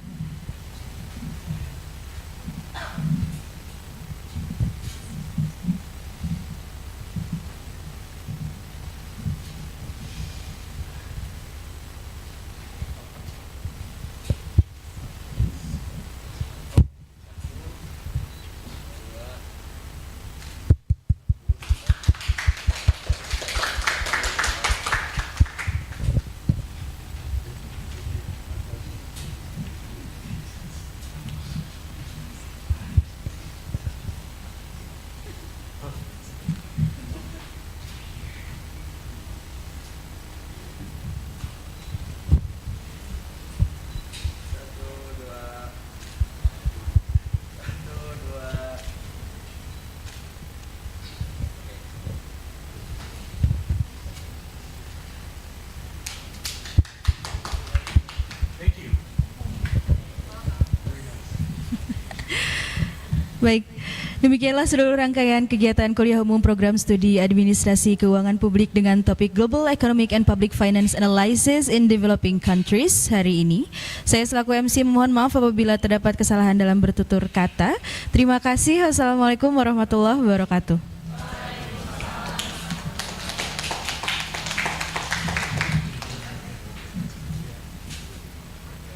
A: Baik, demikianlah seluruh rangkaian kegiatan kuliah umum program studi Administrasi Keuangan Publik dengan topik Global Economic and Public Finance Analysis in Developing Countries hari ini. Saya selaku MC mohon maaf apabila terdapat kesalahan dalam bertutur kata. Terima kasih. Wassalamualaikum warahmatullahi wabarakatuh.